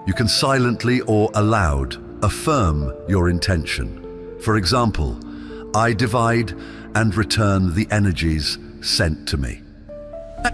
you can silently or aloud affirm your intention. For example, I divide and return the energies sent to me.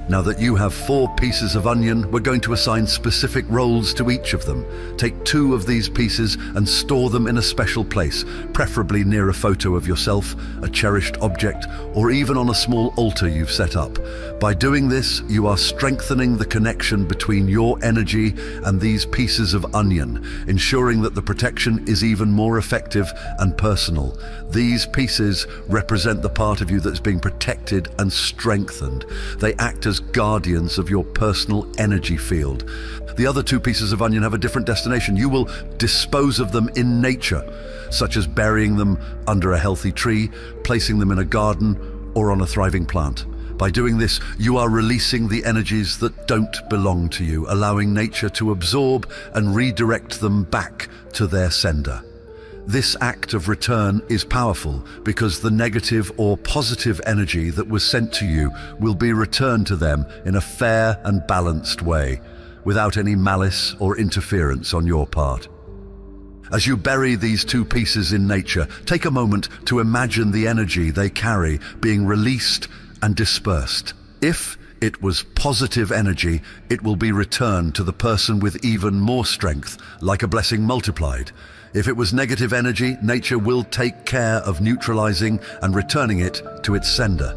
Now that you have 4 pieces of onion, we're going to assign specific roles to each of them. Take 2 of these pieces and store them in a special place, preferably near a photo of yourself, a cherished object, or even on a small altar you've set up. By doing this, you are strengthening the connection between your energy and these pieces of onion, ensuring that the protection is even more effective and personal. These pieces represent the part of you that's being protected and strengthened. They act as guardians of your personal energy field. The other 2 pieces of onion have a different destination. You will dispose of them in nature, such as burying them under a healthy tree, placing them in a garden, or on a thriving plant. By doing this, you are releasing the energies that don't belong to you, allowing nature to absorb and redirect them back to their sender. This act of return is powerful because the negative or positive energy that was sent to you will be returned to them in a fair and balanced way, without any malice or interference on your part. As you bury these 2 pieces in nature, take a moment to imagine the energy they carry being released and dispersed. If it was positive energy, it will be returned to the person with even more strength, like a blessing multiplied. If it was negative energy, nature will take care of neutralizing and returning it to its sender.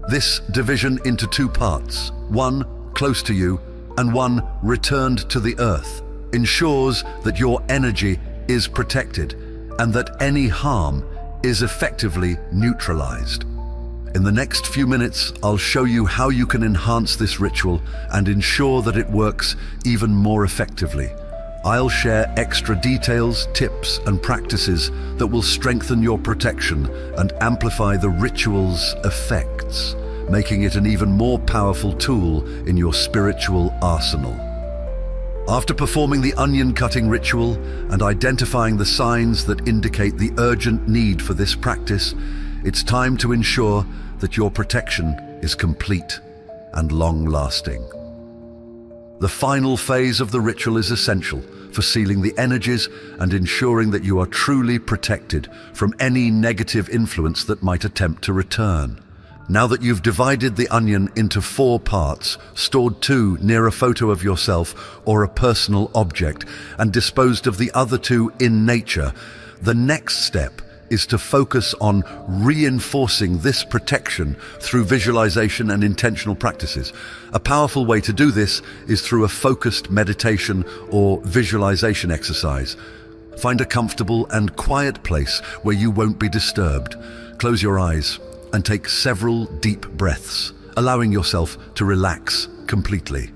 This division into 2 parts, one close to you and one returned to the earth, ensures that your energy is protected and that any harm is effectively neutralized. In the next few minutes, I'll show you how you can enhance this ritual and ensure that it works even more effectively. I'll share extra details, tips, and practices that will strengthen your protection and amplify the ritual's effects, making it an even more powerful tool in your spiritual arsenal. After performing the onion cutting ritual and identifying the signs that indicate the urgent need for this practice, it's time to ensure that your protection is complete and long-lasting. The final phase of the ritual is essential for sealing the energies and ensuring that you are truly protected from any negative influence that might attempt to return. Now that you've divided the onion into 4 parts, stored 2 near a photo of yourself or a personal object, and disposed of the other 2 in nature, the next step is to focus on reinforcing this protection through visualization and intentional practices. A powerful way to do this is through a focused meditation or visualization exercise. Find a comfortable and quiet place where you won't be disturbed. Close your eyes and take several deep breaths, allowing yourself to relax completely.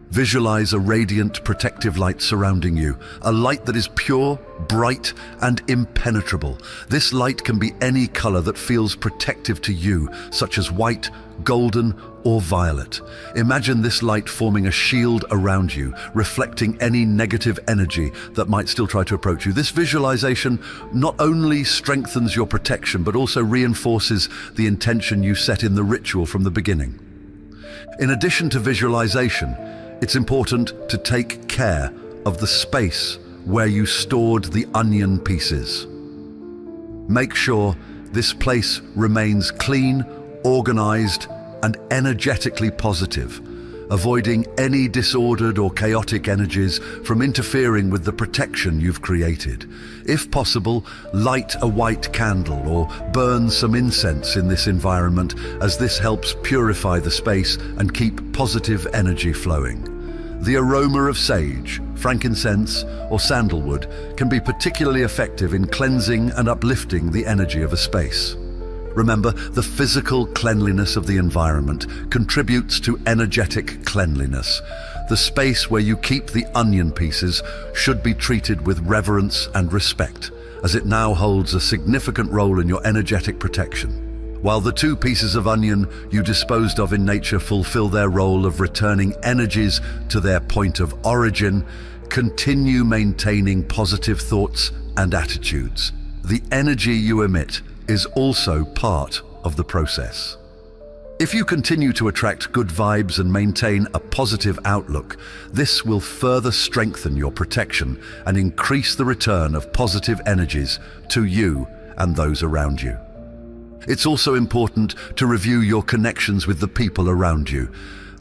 Visualize a radiant, protective light surrounding you, a light that is pure, bright, and impenetrable. This light can be any color that feels protective to you, such as white, golden, or violet. Imagine this light forming a shield around you, reflecting any negative energy that might still try to approach you. This visualization not only strengthens your protection, but also reinforces the intention you set in the ritual from the beginning. In addition to visualization, it's important to take care of the space where you stored the onion pieces. Make sure this place remains clean, organized, and energetically positive, avoiding any disordered or chaotic energies from interfering with the protection you've created. If possible, light a white candle or burn some incense in this environment, as this helps purify the space and keep positive energy flowing. The aroma of sage, frankincense, or sandalwood can be particularly effective in cleansing and uplifting the energy of a space. Remember, the physical cleanliness of the environment contributes to energetic cleanliness. The space where you keep the onion pieces should be treated with reverence and respect, as it now holds a significant role in your energetic protection. While the 2 pieces of onion you disposed of in nature fulfill their role of returning energies to their point of origin, continue maintaining positive thoughts and attitudes. The energy you emit is also part of the process. If you continue to attract good vibes and maintain a positive outlook, this will further strengthen your protection and increase the return of positive energies to you and those around you. It's also important to review your connections with the people around you.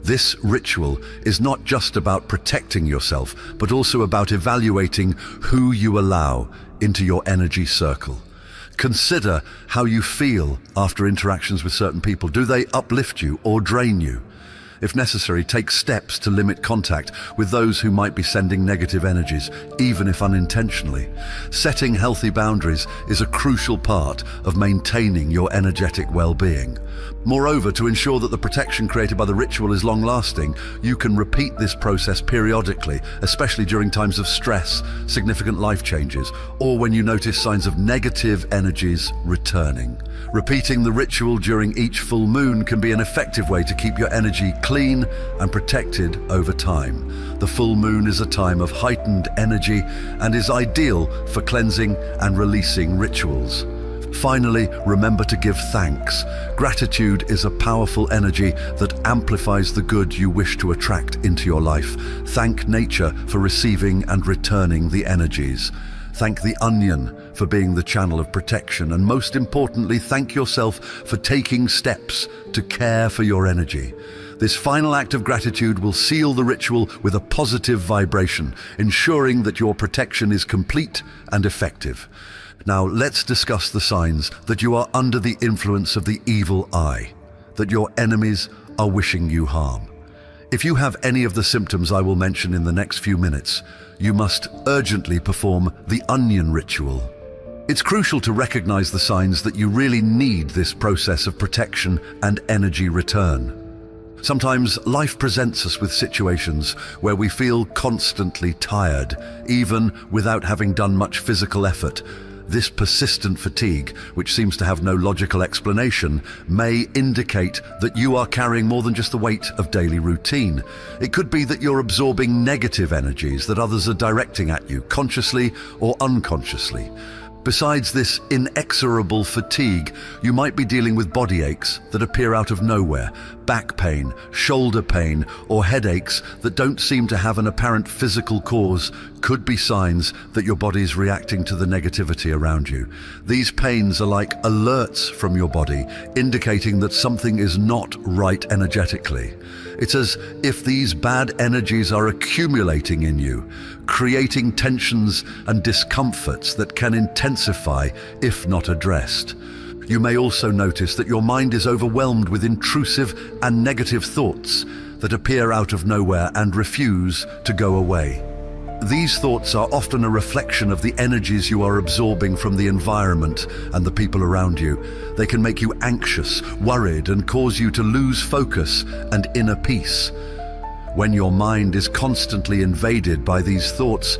This ritual is not just about protecting yourself, but also about evaluating who you allow into your energy circle. Consider how you feel after interactions with certain people. Do they uplift you or drain you? If necessary, take steps to limit contact with those who might be sending negative energies, even if unintentionally. Setting healthy boundaries is a crucial part of maintaining your energetic well-being. Moreover, to ensure that the protection created by the ritual is long-lasting, you can repeat this process periodically, especially during times of stress, significant life changes, or when you notice signs of negative energies returning. Repeating the ritual during each full moon can be an effective way to keep your energy clean and protected over time. The full moon is a time of heightened energy and is ideal for cleansing and releasing rituals. Finally, remember to give thanks. Gratitude is a powerful energy that amplifies the good you wish to attract into your life. Thank nature for receiving and returning the energies. Thank the onion for being the channel of protection, and most importantly, thank yourself for taking steps to care for your energy. This final act of gratitude will seal the ritual with a positive vibration, ensuring that your protection is complete and effective. Now, let's discuss the signs that you are under the influence of the evil eye, that your enemies are wishing you harm. If you have any of the symptoms I will mention in the next few minutes, you must urgently perform the onion ritual. It's crucial to recognize the signs that you really need this process of protection and energy return. Sometimes life presents us with situations where we feel constantly tired, even without having done much physical effort. This persistent fatigue, which seems to have no logical explanation, may indicate that you are carrying more than just the weight of daily routine. It could be that you're absorbing negative energies that others are directing at you, consciously or unconsciously. Besides this inexorable fatigue, you might be dealing with body aches that appear out of nowhere, back pain, shoulder pain, or headaches that don't seem to have an apparent physical cause. Could be signs that your body is reacting to the negativity around you. These pains are like alerts from your body, indicating that something is not right energetically. It's as if these bad energies are accumulating in you, creating tensions and discomforts that can intensify if not addressed. You may also notice that your mind is overwhelmed with intrusive and negative thoughts that appear out of nowhere and refuse to go away. These thoughts are often a reflection of the energies you are absorbing from the environment and the people around you. They can make you anxious, worried, and cause you to lose focus and inner peace. When your mind is constantly invaded by these thoughts,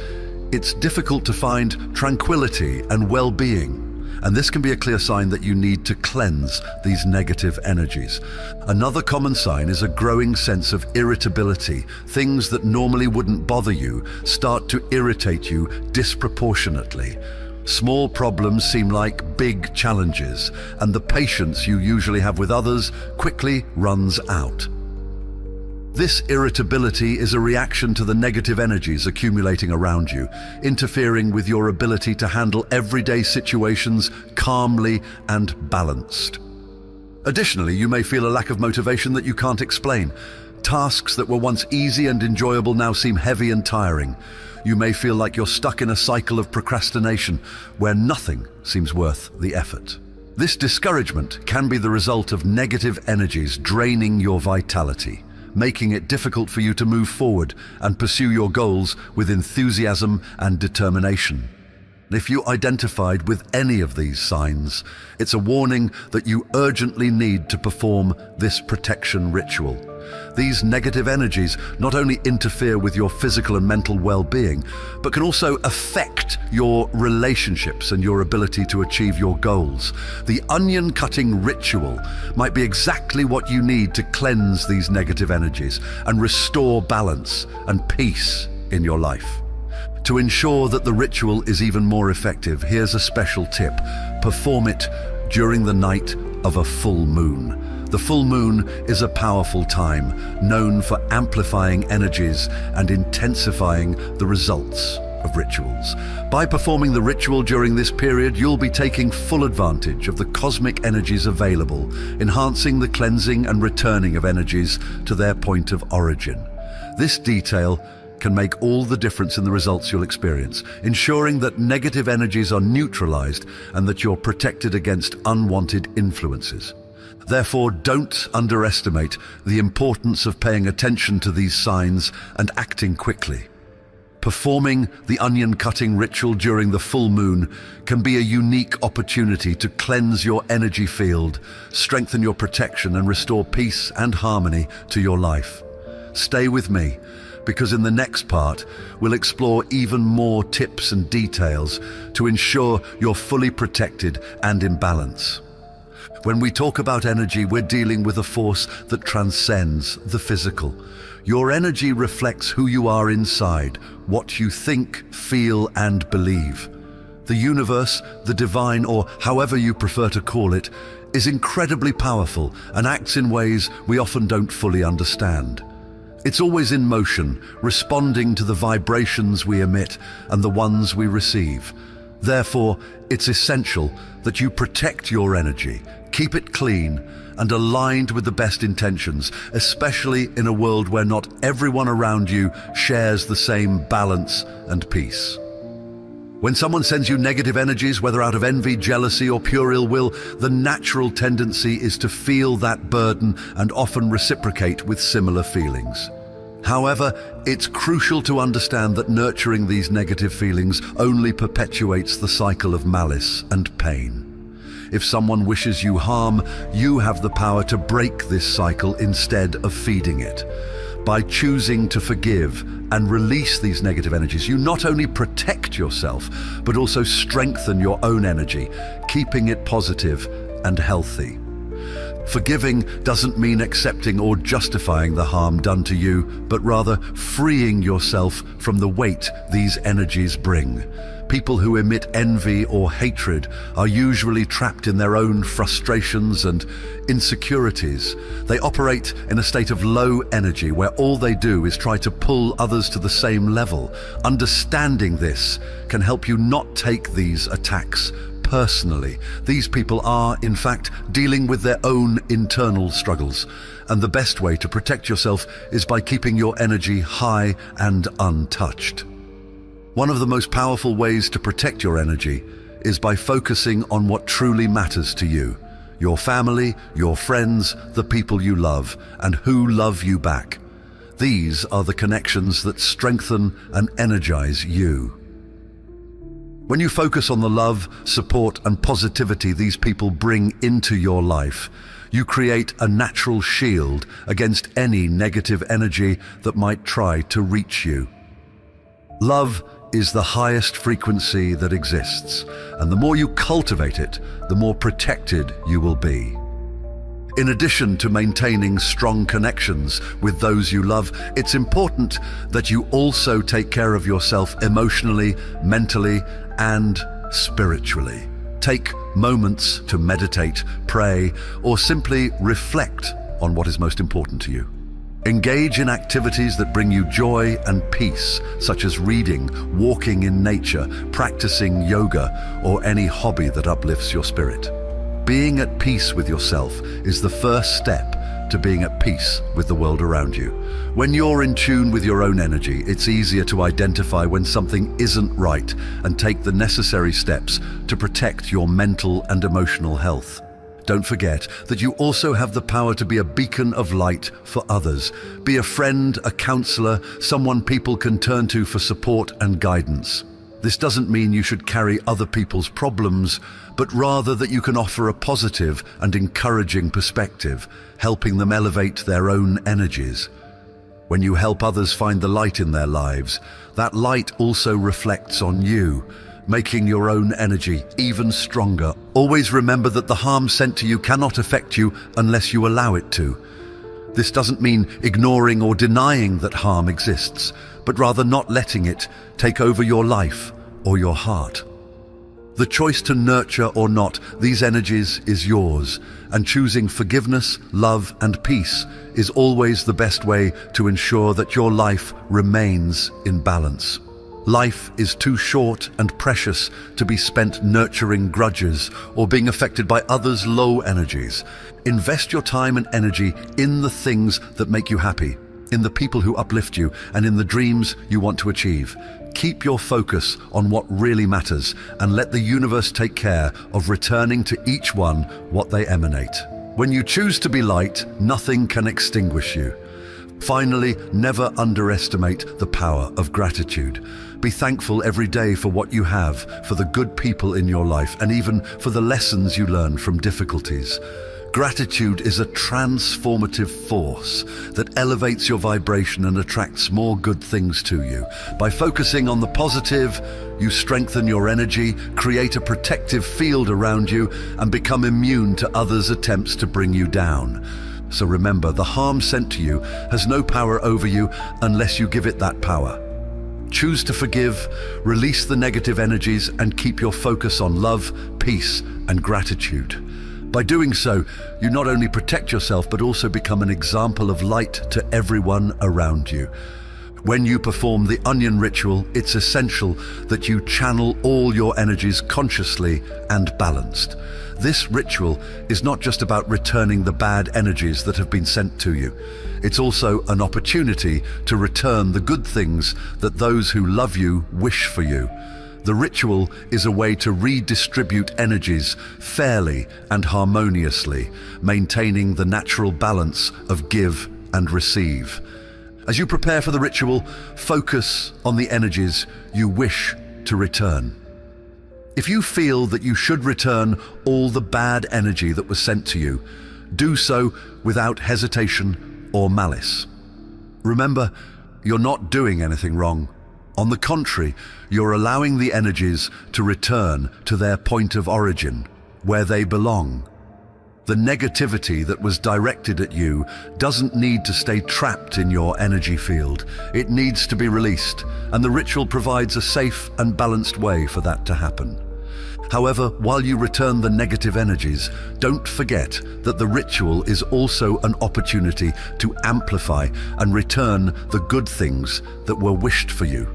it's difficult to find tranquility and well-being. And this can be a clear sign that you need to cleanse these negative energies. Another common sign is a growing sense of irritability. Things that normally wouldn't bother you start to irritate you disproportionately. Small problems seem like big challenges, and the patience you usually have with others quickly runs out. This irritability is a reaction to the negative energies accumulating around you, interfering with your ability to handle everyday situations calmly and balanced. Additionally, you may feel a lack of motivation that you can't explain. Tasks that were once easy and enjoyable now seem heavy and tiring. You may feel like you're stuck in a cycle of procrastination where nothing seems worth the effort. This discouragement can be the result of negative energies draining your vitality, making it difficult for you to move forward and pursue your goals with enthusiasm and determination. If you identified with any of these signs, it's a warning that you urgently need to perform this protection ritual. These negative energies not only interfere with your physical and mental well-being, but can also affect your relationships and your ability to achieve your goals. The onion cutting ritual might be exactly what you need to cleanse these negative energies and restore balance and peace in your life. To ensure that the ritual is even more effective, here's a special tip. Perform it during the night of a full moon. The full moon is a powerful time, known for amplifying energies and intensifying the results of rituals. By performing the ritual during this period, you'll be taking full advantage of the cosmic energies available, enhancing the cleansing and returning of energies to their point of origin. This detail can make all the difference in the results you'll experience, ensuring that negative energies are neutralized and that you're protected against unwanted influences. Therefore, don't underestimate the importance of paying attention to these signs and acting quickly. Performing the onion cutting ritual during the full moon can be a unique opportunity to cleanse your energy field, strengthen your protection, and restore peace and harmony to your life. Stay with me, because in the next part, we'll explore even more tips and details to ensure you're fully protected and in balance. When we talk about energy, we're dealing with a force that transcends the physical. Your energy reflects who you are inside, what you think, feel, and believe. The universe, the divine, or however you prefer to call it, is incredibly powerful and acts in ways we often don't fully understand. It's always in motion, responding to the vibrations we emit and the ones we receive. Therefore, it's essential that you protect your energy, keep it clean and aligned with the best intentions, especially in a world where not everyone around you shares the same balance and peace. When someone sends you negative energies, whether out of envy, jealousy, or pure ill will, the natural tendency is to feel that burden and often reciprocate with similar feelings. However, it's crucial to understand that nurturing these negative feelings only perpetuates the cycle of malice and pain. If someone wishes you harm, you have the power to break this cycle instead of feeding it. By choosing to forgive and release these negative energies, you not only protect yourself, but also strengthen your own energy, keeping it positive and healthy. Forgiving doesn't mean accepting or justifying the harm done to you, but rather freeing yourself from the weight these energies bring. People who emit envy or hatred are usually trapped in their own frustrations and insecurities. They operate in a state of low energy where all they do is try to pull others to the same level. Understanding this can help you not take these attacks personally. These people are, in fact, dealing with their own internal struggles, and the best way to protect yourself is by keeping your energy high and untouched. One of the most powerful ways to protect your energy is by focusing on what truly matters to you: your family, your friends, the people you love, and who love you back. These are the connections that strengthen and energize you. When you focus on the love, support, and positivity these people bring into your life, you create a natural shield against any negative energy that might try to reach you. Love is the highest frequency that exists, and the more you cultivate it, the more protected you will be. In addition to maintaining strong connections with those you love, it's important that you also take care of yourself emotionally, mentally, and spiritually. Take moments to meditate, pray, or simply reflect on what is most important to you. Engage in activities that bring you joy and peace, such as reading, walking in nature, practicing yoga, or any hobby that uplifts your spirit. Being at peace with yourself is the first step to being at peace with the world around you. When you're in tune with your own energy, it's easier to identify when something isn't right and take the necessary steps to protect your mental and emotional health. Don't forget that you also have the power to be a beacon of light for others. Be a friend, a counselor, someone people can turn to for support and guidance. This doesn't mean you should carry other people's problems, but rather that you can offer a positive and encouraging perspective, helping them elevate their own energies. When you help others find the light in their lives, that light also reflects on you, making your own energy even stronger. Always remember that the harm sent to you cannot affect you unless you allow it to. This doesn't mean ignoring or denying that harm exists, but rather not letting it take over your life or your heart. The choice to nurture or not these energies is yours, and choosing forgiveness, love, and peace is always the best way to ensure that your life remains in balance. Life is too short and precious to be spent nurturing grudges or being affected by others' low energies. Invest your time and energy in the things that make you happy, in the people who uplift you, and in the dreams you want to achieve. Keep your focus on what really matters and let the universe take care of returning to each one what they emanate. When you choose to be light, nothing can extinguish you. Finally, never underestimate the power of gratitude. Be thankful every day for what you have, for the good people in your life, and even for the lessons you learn from difficulties. Gratitude is a transformative force that elevates your vibration and attracts more good things to you. By focusing on the positive, you strengthen your energy, create a protective field around you, and become immune to others' attempts to bring you down. So remember, the harm sent to you has no power over you unless you give it that power. Choose to forgive, release the negative energies, and keep your focus on love, peace, and gratitude. By doing so, you not only protect yourself, but also become an example of light to everyone around you. When you perform the onion ritual, it's essential that you channel all your energies consciously and balanced. This ritual is not just about returning the bad energies that have been sent to you. It's also an opportunity to return the good things that those who love you wish for you. The ritual is a way to redistribute energies fairly and harmoniously, maintaining the natural balance of give and receive. As you prepare for the ritual, focus on the energies you wish to return. If you feel that you should return all the bad energy that was sent to you, do so without hesitation or malice. Remember, you're not doing anything wrong. On the contrary, you're allowing the energies to return to their point of origin, where they belong. The negativity that was directed at you doesn't need to stay trapped in your energy field. It needs to be released, and the ritual provides a safe and balanced way for that to happen. However, while you return the negative energies, don't forget that the ritual is also an opportunity to amplify and return the good things that were wished for you.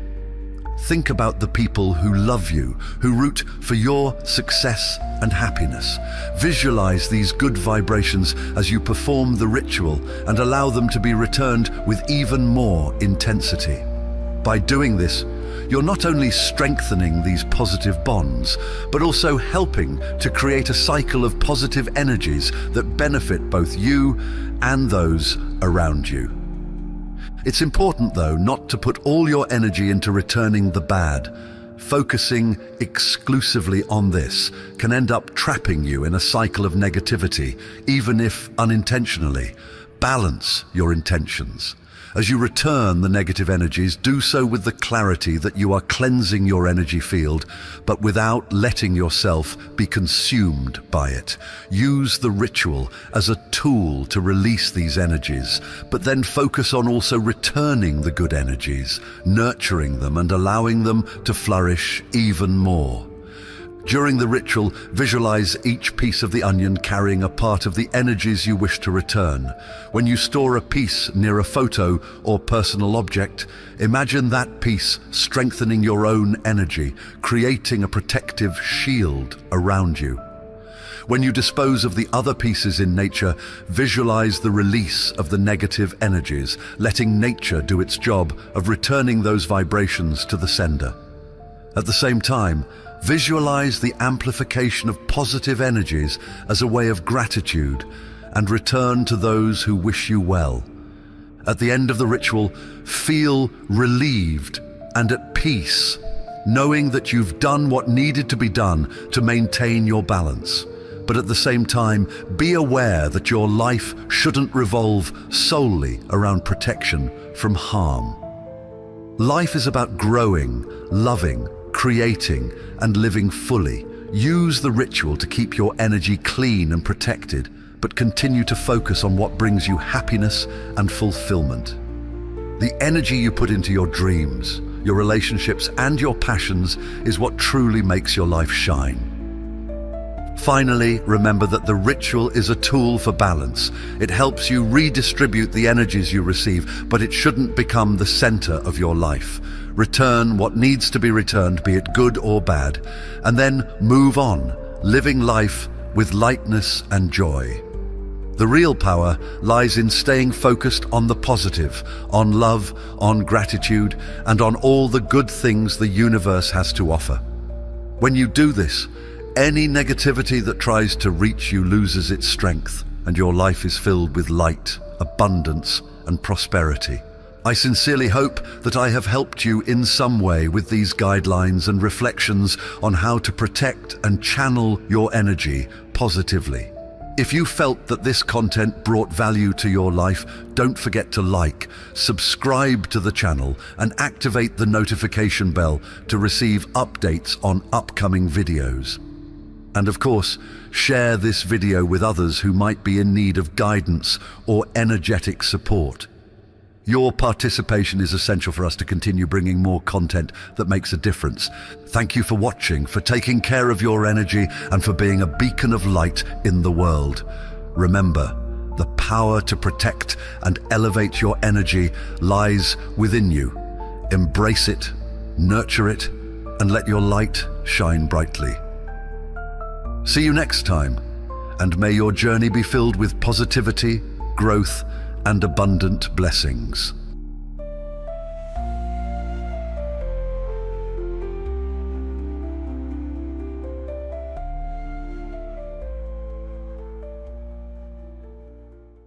Think about the people who love you, who root for your success and happiness. Visualize these good vibrations as you perform the ritual and allow them to be returned with even more intensity. By doing this, you're not only strengthening these positive bonds, but also helping to create a cycle of positive energies that benefit both you and those around you. It's important, though, not to put all your energy into returning the bad. Focusing exclusively on this can end up trapping you in a cycle of negativity, even if unintentionally. Balance your intentions. As you return the negative energies, do so with the clarity that you are cleansing your energy field, but without letting yourself be consumed by it. Use the ritual as a tool to release these energies, but then focus on also returning the good energies, nurturing them and allowing them to flourish even more. During the ritual, visualize each piece of the onion carrying a part of the energies you wish to return. When you store a piece near a photo or personal object, imagine that piece strengthening your own energy, creating a protective shield around you. When you dispose of the other pieces in nature, visualize the release of the negative energies, letting nature do its job of returning those vibrations to the sender. At the same time, visualize the amplification of positive energies as a way of gratitude and return to those who wish you well. At the end of the ritual, feel relieved and at peace, knowing that you've done what needed to be done to maintain your balance. But at the same time, be aware that your life shouldn't revolve solely around protection from harm. Life is about growing, loving, creating, and living fully. Use the ritual to keep your energy clean and protected, but continue to focus on what brings you happiness and fulfillment. The energy you put into your dreams, your relationships, and your passions is what truly makes your life shine. Finally, remember that the ritual is a tool for balance. It helps you redistribute the energies you receive, but it shouldn't become the center of your life. Return what needs to be returned, be it good or bad, and then move on, living life with lightness and joy. The real power lies in staying focused on the positive, on love, on gratitude, and on all the good things the universe has to offer. When you do this, any negativity that tries to reach you loses its strength, and your life is filled with light, abundance, and prosperity. I sincerely hope that I have helped you in some way with these guidelines and reflections on how to protect and channel your energy positively. If you felt that this content brought value to your life, don't forget to like, subscribe to the channel, and activate the notification bell to receive updates on upcoming videos. And of course, share this video with others who might be in need of guidance or energetic support. Your participation is essential for us to continue bringing more content that makes a difference. Thank you for watching, for taking care of your energy, and for being a beacon of light in the world. Remember, the power to protect and elevate your energy lies within you. Embrace it, nurture it, and let your light shine brightly. See you next time, and may your journey be filled with positivity, growth, and abundant blessings.